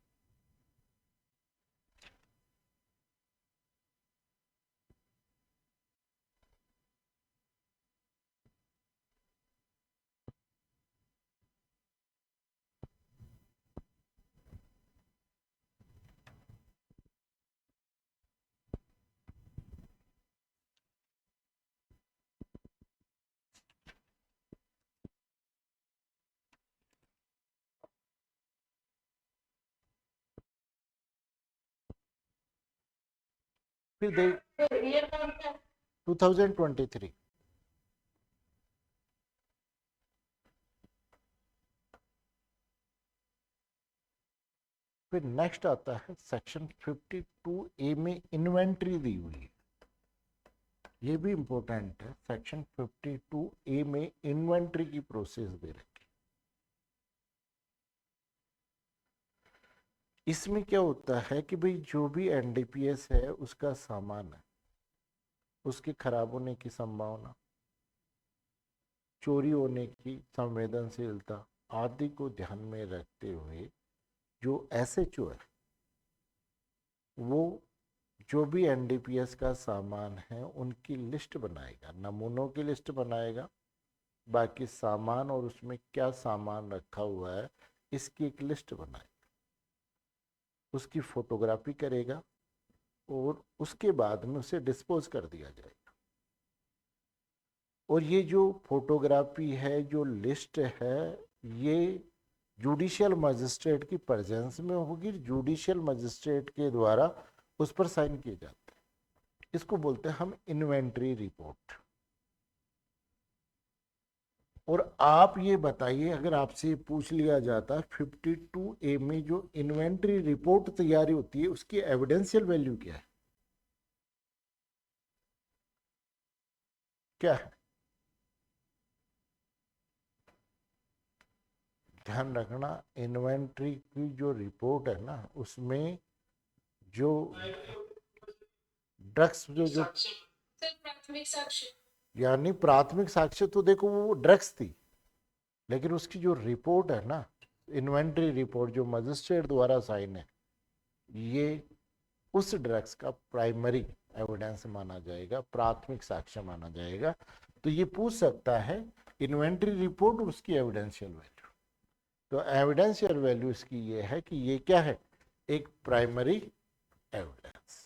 फिर देख ईयर कौन सा? 2023। फिर नेक्स्ट आता है सेक्शन 52A में इन्वेंट्री दी हुई है, ये भी इंपॉर्टेंट है। सेक्शन 52A में इन्वेंट्री की प्रोसेस दे रखी। इसमें क्या होता है कि भाई जो भी एनडीपीएस है उसका सामान है, उसके खराब होने की संभावना, चोरी होने की संवेदनशीलता आदि को ध्यान में रखते हुए जो एसएचओ है वो जो भी एनडीपीएस का सामान है उनकी लिस्ट बनाएगा, नमूनों की लिस्ट बनाएगा, बाकी सामान और उसमें क्या सामान रखा हुआ है इसकी एक लिस्ट बनाएगा, उसकी फोटोग्राफी करेगा और उसके बाद में उसे डिस्पोज कर दिया जाएगा। और ये जो फोटोग्राफी है, जो लिस्ट है, ये जुडिशियल मजिस्ट्रेट की प्रेजेंस में होगी, जुडिशियल मजिस्ट्रेट के द्वारा उस पर साइन किए जाते हैं। इसको बोलते हैं हम इन्वेंट्री रिपोर्ट। और आप ये बताइए, अगर आपसे पूछ लिया जाता 52A में जो इन्वेंट्री रिपोर्ट तैयारी होती है उसकी एविडेंशियल वैल्यू क्या है? क्या है? ध्यान रखना, इन्वेंट्री की जो रिपोर्ट है ना उसमें जो ड्रग्स जो प्राथमिक साक्ष्य, यानी प्राथमिक साक्ष्य तो देखो वो ड्रग्स थी, लेकिन उसकी जो रिपोर्ट है ना, इन्वेंट्री रिपोर्ट जो मजिस्ट्रेट द्वारा साइन है, ये उस ड्रग्स का प्राइमरी एविडेंस माना जाएगा, प्राथमिक साक्ष्य माना जाएगा। तो ये पूछ सकता है इन्वेंट्री रिपोर्ट और उसकी एविडेंशियल वैल्यू। तो एविडेंशियल वैल्यू इसकी ये है कि ये क्या है, एक प्राइमरी एविडेंस।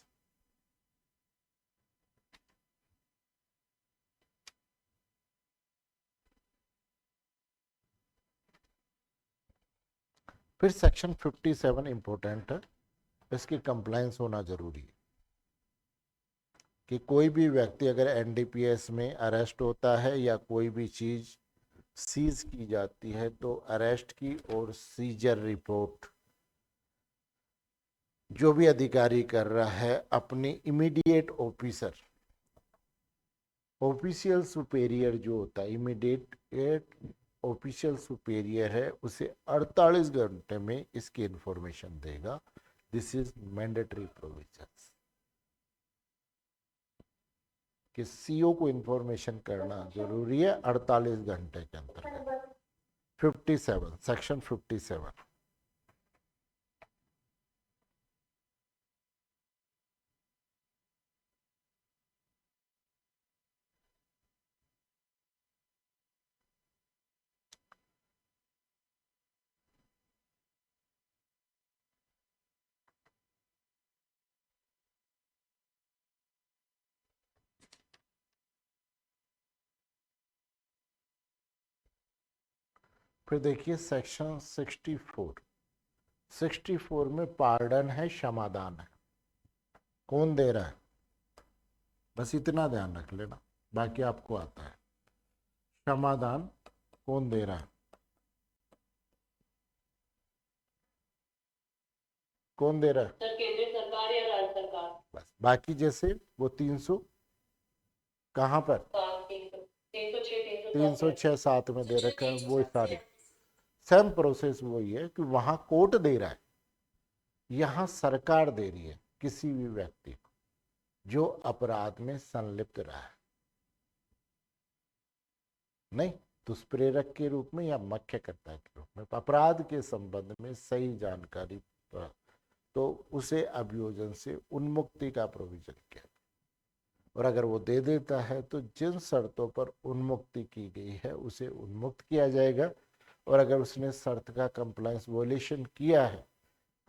फिर सेक्शन 57 इंपॉर्टेंट है, इसकी कंप्लायंस होना जरूरी है कि कोई भी व्यक्ति अगर एनडीपीएस में अरेस्ट होता है या कोई भी चीज सीज की जाती है तो अरेस्ट की और सीजर रिपोर्ट जो भी अधिकारी कर रहा है अपनी इमीडिएट ऑफिसर, ऑफिशियल सुपेरियर जो होता है, इमीडिएट ऑफिशियल सुपेरियर है, उसे 48 घंटे में इसकी इंफॉर्मेशन देगा। This is mandatory provisions. कि सीओ को इंफॉर्मेशन करना जरूरी है 48 घंटे के अंतर्गत। 57 सेक्शन 57। फिर देखिए सेक्शन 64 में पार्डन है, क्षमादान है। कौन दे रहा है, बस इतना ध्यान रख लेना, बाकी आपको आता है। क्षमादान कौन दे रहा है, कौन दे रहा है? सर केंद्रीय सरकार या राज्य सरकार। बस बाकी जैसे वो 300 कहाँ पर 306 7 में दे रखा है, वो सारी सेम प्रोसेस वही है कि वहां कोर्ट दे रहा है, यहां सरकार दे रही है किसी भी व्यक्ति को जो अपराध में संलिप्त रहा है, नहीं दुष्प्रेरक के रूप में या मुख्यकर्ता के रूप में अपराध के संबंध में सही जानकारी पर, तो उसे अभियोजन से उन्मुक्ति का प्रोविजन किया। और अगर वो दे देता है तो जिन शर्तों पर उन्मुक्ति की गई है उसे उन्मुक्त किया जाएगा। और अगर उसने शर्त का कंप्लायंस वोलेशन किया है,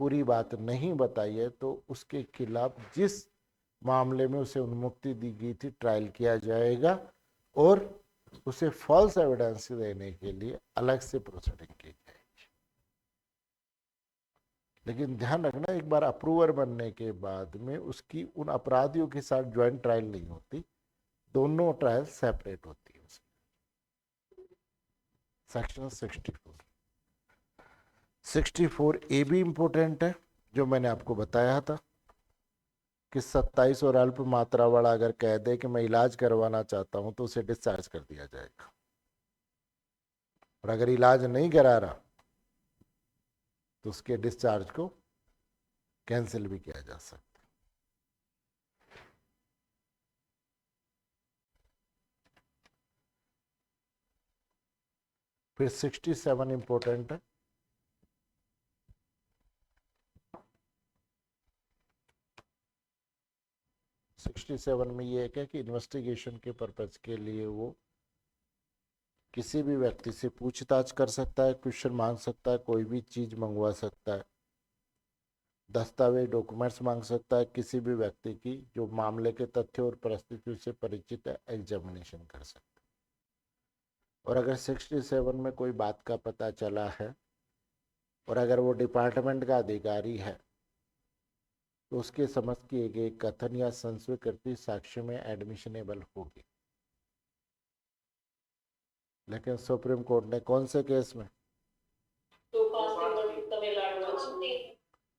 पूरी बात नहीं बताई है, तो उसके खिलाफ जिस मामले में उसे उन्मुक्ति दी गई थी ट्रायल किया जाएगा और उसे फॉल्स एविडेंस देने के लिए अलग से प्रोसीडिंग की जाएगी। लेकिन ध्यान रखना, एक बार अप्रूवर बनने के बाद में उसकी उन अपराधियों के साथ ज्वाइंट ट्रायल नहीं होती, दोनों ट्रायल सेपरेट होती है। सेक्शन 64 ए भी इंपॉर्टेंट है, जो मैंने आपको बताया था कि 27 और अल्प मात्रा वाला अगर कह दे कि मैं इलाज करवाना चाहता हूं तो उसे डिस्चार्ज कर दिया जाएगा। और अगर इलाज नहीं करा रहा तो उसके डिस्चार्ज को कैंसिल भी किया जा सकता है। फिर 67 इंपॉर्टेंट है। सिक्सटी सेवन में ये है कि इन्वेस्टिगेशन के पर्पज के लिए वो किसी भी व्यक्ति से पूछताछ कर सकता है, क्वेश्चन मांग सकता है, कोई भी चीज मंगवा सकता है, दस्तावेज डॉक्यूमेंट्स मांग सकता है, किसी भी व्यक्ति की जो मामले के तथ्य और परिस्थितियों से परिचित है एग्जामिनेशन कर सकता है। और अगर 67 में कोई बात का पता चला है और अगर वो डिपार्टमेंट का अधिकारी है तो उसके समझ किए गए कथन या संस्वीकृति साक्ष्य में एडमिशनेबल होगी। लेकिन सुप्रीम कोर्ट ने कौन से केस में,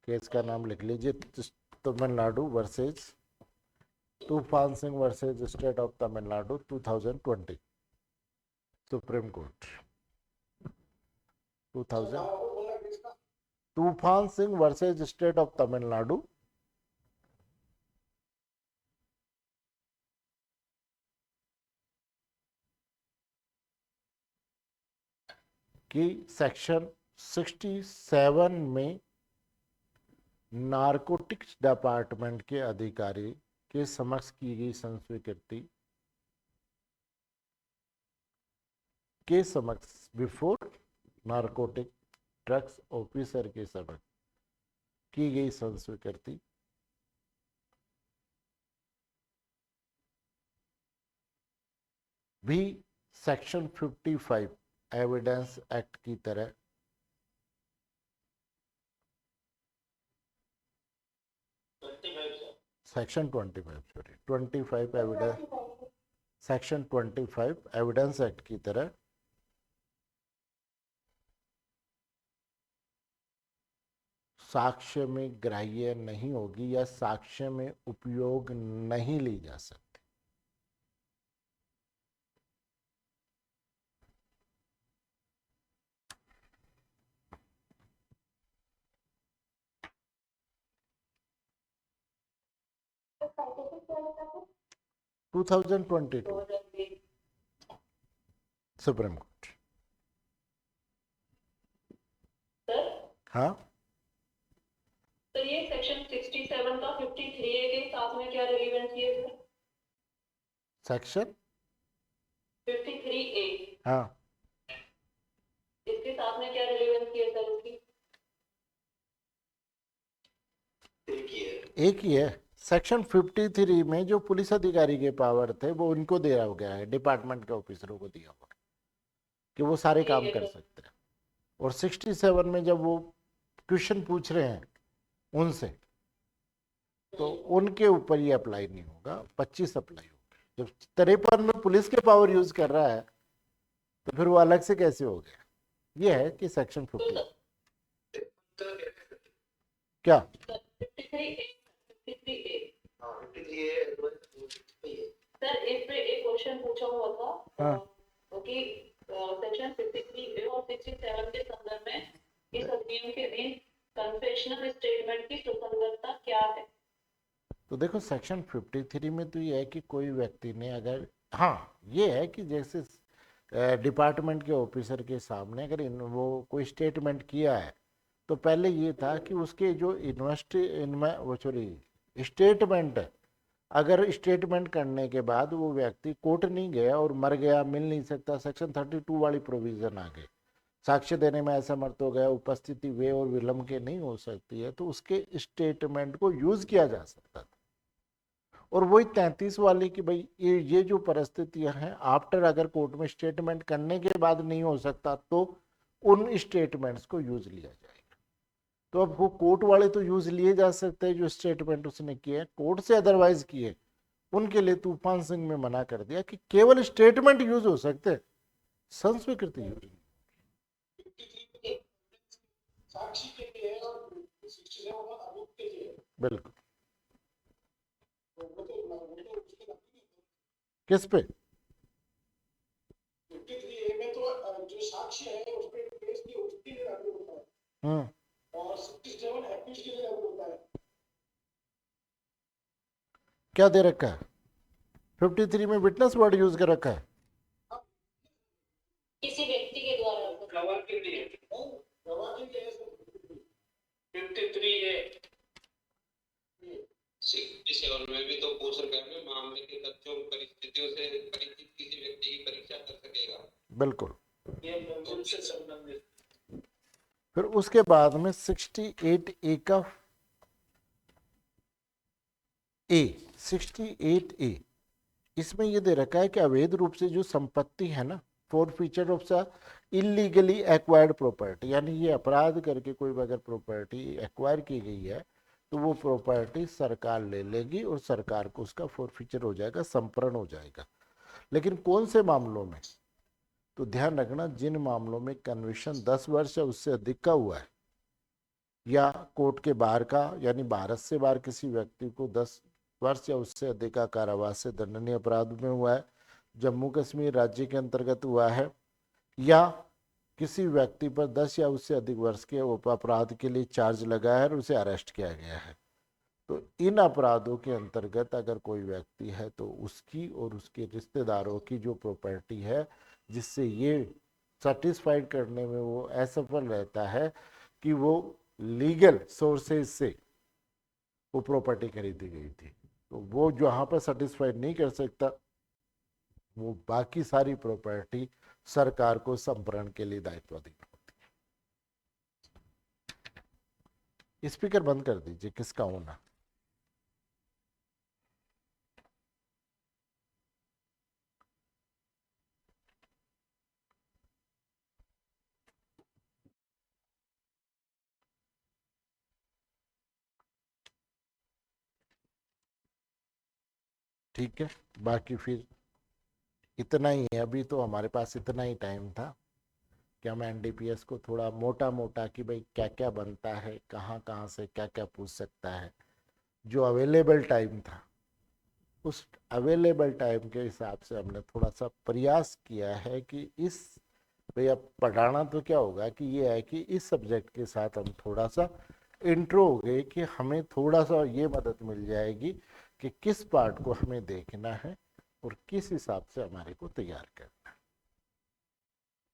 केस का नाम लिख लीजिए, तमिलनाडु वर्सेज तूफान Singh versus state of Tamil Nadu 2020, supreme court 2000, तूफान Singh versus state of Tamil Nadu की सेक्शन 67 में नारकोटिक्स डिपार्टमेंट के अधिकारी के समक्ष की गई संस्वीकृति के समक्ष बिफोर नारकोटिक ड्रग्स ऑफिसर के समक्ष की गई संस्वीकृति भी सेक्शन 55 एविडेंस एक्ट की तरह section 25 evidence, section 25 evidence act की तरह साक्ष्य में ग्राह्य नहीं होगी या साक्ष्य में उपयोग नहीं ली जा सकती। 2022 2020 सुप्रीम कोर्ट। सर। हाँ, तो ये सेक्शन 67 का 53A के साथ में क्या रिलेवेंसी है सर? सेक्शन 53A हाँ, इसके साथ में क्या रिलेवेंसी है सर उसकी? एक ही है। सेक्शन 53 में जो पुलिस अधिकारी के पावर थे वो उनको दिया गया है, डिपार्टमेंट के ऑफिसरों को दिया हुआ कि वो सारे ठीक काम है कर सर। सकते हैं। और 67 में जब वो क्वेश्चन पूछ रहे हैं उनसे, तो उनके ऊपर ये अप्लाई नहीं होगा, 25 अप्लाई होगा। जब 53 में पुलिस के पावर यूज कर रहा है तो फिर वो अलग से कैसे हो गया? ये है कि सेक्शन 50 क्या 53A सर इस पे एक क्वेश्चन पूछा हुआ था हाँ। कि सेक्शन 53A और 67 के संदर्भ में इस अधिनियम के अधीन कन्फेशनल स्टेटमेंट की सुसंगतता क्या है? तो देखो सेक्शन 53 में तो ये है कि कोई व्यक्ति ने अगर, हाँ ये है कि जैसे डिपार्टमेंट के ऑफिसर के सामने अगर वो कोई स्टेटमेंट किया है तो पहले ये था कि उसके जो स्टेटमेंट, अगर स्टेटमेंट करने के बाद वो व्यक्ति कोर्ट नहीं गया और मर गया, मिल नहीं सकता, सेक्शन 32 वाली प्रोविजन आ गई, साक्ष्य देने में असमर्थ हो गया, उपस्थिति वे और विलंब के नहीं हो सकती है, तो उसके स्टेटमेंट को यूज किया जा सकता था। और वही 33 वाली कि भाई ये जो परिस्थितियां हैं, आफ्टर अगर कोर्ट में स्टेटमेंट करने के बाद नहीं हो सकता तो उन स्टेटमेंट्स को यूज लिया जाएगा। तो अब वो कोर्ट वाले तो यूज लिए जा सकते हैं जो स्टेटमेंट उसने किए, कोर्ट से अदरवाइज किए उनके लिए तूफान सिंह में मना कर दिया कि केवल स्टेटमेंट यूज हो सकते, संस्वीकृति यूज। साक्षी के लिए और 67 आरोप के लिए बिल्कुल। वो तो उसके किस पे? 53A में तो जो साक्ष्य है उस पे केस की उसके लिए लागू होता है और 67 एक्यूज के लिए लागू होता है। क्या दे रखा है? 53 में विटनेस वर्ड यूज कर रखा है। किसी व्यक्ति के द्वारा गवाह के लिए 53A 67 में भी तो पूछ रहे हैं मामले के तथ्यों परिस्थितियों से परिचित किसी व्यक्ति की परीक्षा कर सकेगा। बिल्कुल। ये मंजिल से संबंधित। फिर उसके बाद में 68A का ए 68A, इसमें ये दे रखा है कि अवैध रूप से जो संपत्ति है ना, four feature of illegally acquired property, यानी ये अपराध करके कोई अगर प्रॉपर्टी एक्वायर की गई है तो वो प्रॉपर्टी सरकार ले लेगी और सरकार को उसका फोर फीचर हो जाएगा, संपरण हो जाएगा। लेकिन कौन से मामलों में? तो ध्यान रखना, जिन मामलों में कन्विक्शन 10 वर्ष या उससे अधिक का हुआ है या कोर्ट के बाहर का, यानी भारत से बाहर किसी व्यक्ति को 10 वर्ष या उससे अधिक का कारावास से दंडनीय अपराध में हुआ है, जम्मू कश्मीर राज्य के अंतर्गत हुआ है, या किसी व्यक्ति पर 10 या उससे अधिक वर्ष के अपराध के लिए चार्ज लगा है और उसे अरेस्ट किया गया है, तो इन अपराधों के अंतर्गत अगर कोई व्यक्ति है तो उसकी और उसके रिश्तेदारों की जो प्रॉपर्टी है, जिससे ये सेटिस्फाइड करने में वो असफल रहता है कि वो लीगल सोर्सेज से वो प्रॉपर्टी खरीदी गई थी, तो वो जहाँ पर सेटिस्फाइड नहीं कर सकता, वो बाकी सारी प्रॉपर्टी सरकार को संपरण के लिए दायित्वाधीन होती है। स्पीकर बंद कर दीजिए, किसका होना। ठीक है, बाकी फिर इतना ही है, अभी तो हमारे पास इतना ही टाइम था कि हम एनडीपीएस को थोड़ा मोटा मोटा कि भाई क्या क्या बनता है, कहाँ कहाँ से क्या क्या पूछ सकता है, जो अवेलेबल टाइम था उस अवेलेबल टाइम के हिसाब से हमने थोड़ा सा प्रयास किया है कि इस भाई अब पढ़ाना तो क्या होगा कि ये है कि इस सब्जेक्ट के साथ हम थोड़ा सा इंट्रो हो गए कि हमें थोड़ा सा ये मदद मिल जाएगी कि किस पार्ट को हमें देखना है और किस हिसाब से हमारे को तैयार करना है।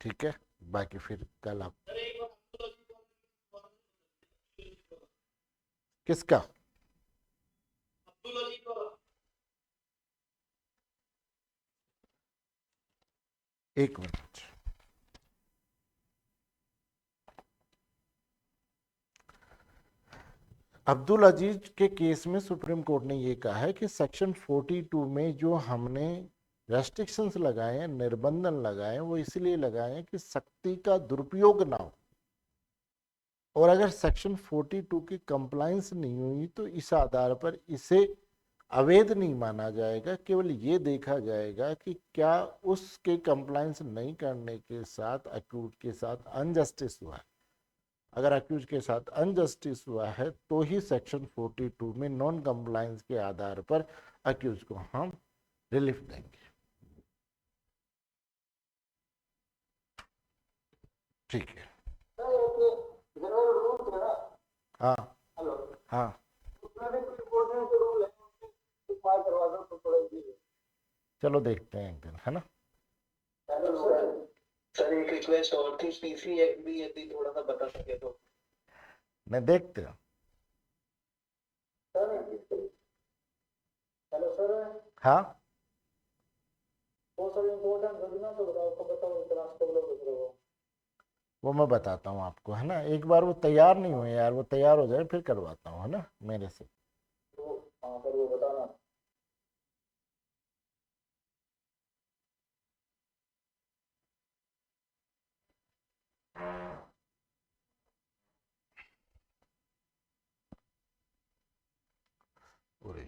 ठीक है, बाकी फिर कल आप किसका एक मिनट। अब्दुल अजीज के केस में सुप्रीम कोर्ट ने ये कहा है कि सेक्शन 42 में जो हमने रेस्ट्रिक्शंस लगाए हैं, निर्बंधन लगाए हैं, वो इसलिए लगाए हैं कि शक्ति का दुरुपयोग ना हो, और अगर सेक्शन 42 की कंप्लायंस नहीं हुई तो इस आधार पर इसे अवैध नहीं माना जाएगा। केवल ये देखा जाएगा कि क्या उसके कंप्लायंस नहीं करने के साथ अक्यूज के साथ अनजस्टिस हुआ है। अगर अक्यूज के साथ अनजस्टिस हुआ है तो ही सेक्शन 42 में नॉन कंप्लायंस के आधार पर अक्यूज को हम रिलीफ देंगे। ठीक है, हाँ हाँ, चलो देखते हैं एक दिन, है ना। सर एक रिक्वेस्ट और थी, पीसी एक्ट भी यदि थोड़ा सा बता सके तो। मैं देखते हैं। हेलो सर, हाँ, वो सब इम्पोर्टेंट योजना तो बताओ क्लास कब लोग गुजरे हो। वो मैं बताता हूँ आपको, है ना। एक बार वो तैयार नहीं हुए यार, वो तैयार हो जाए फिर करवाता हूँ, है ना, मेरे से। तो हाँ सर वो बताना। और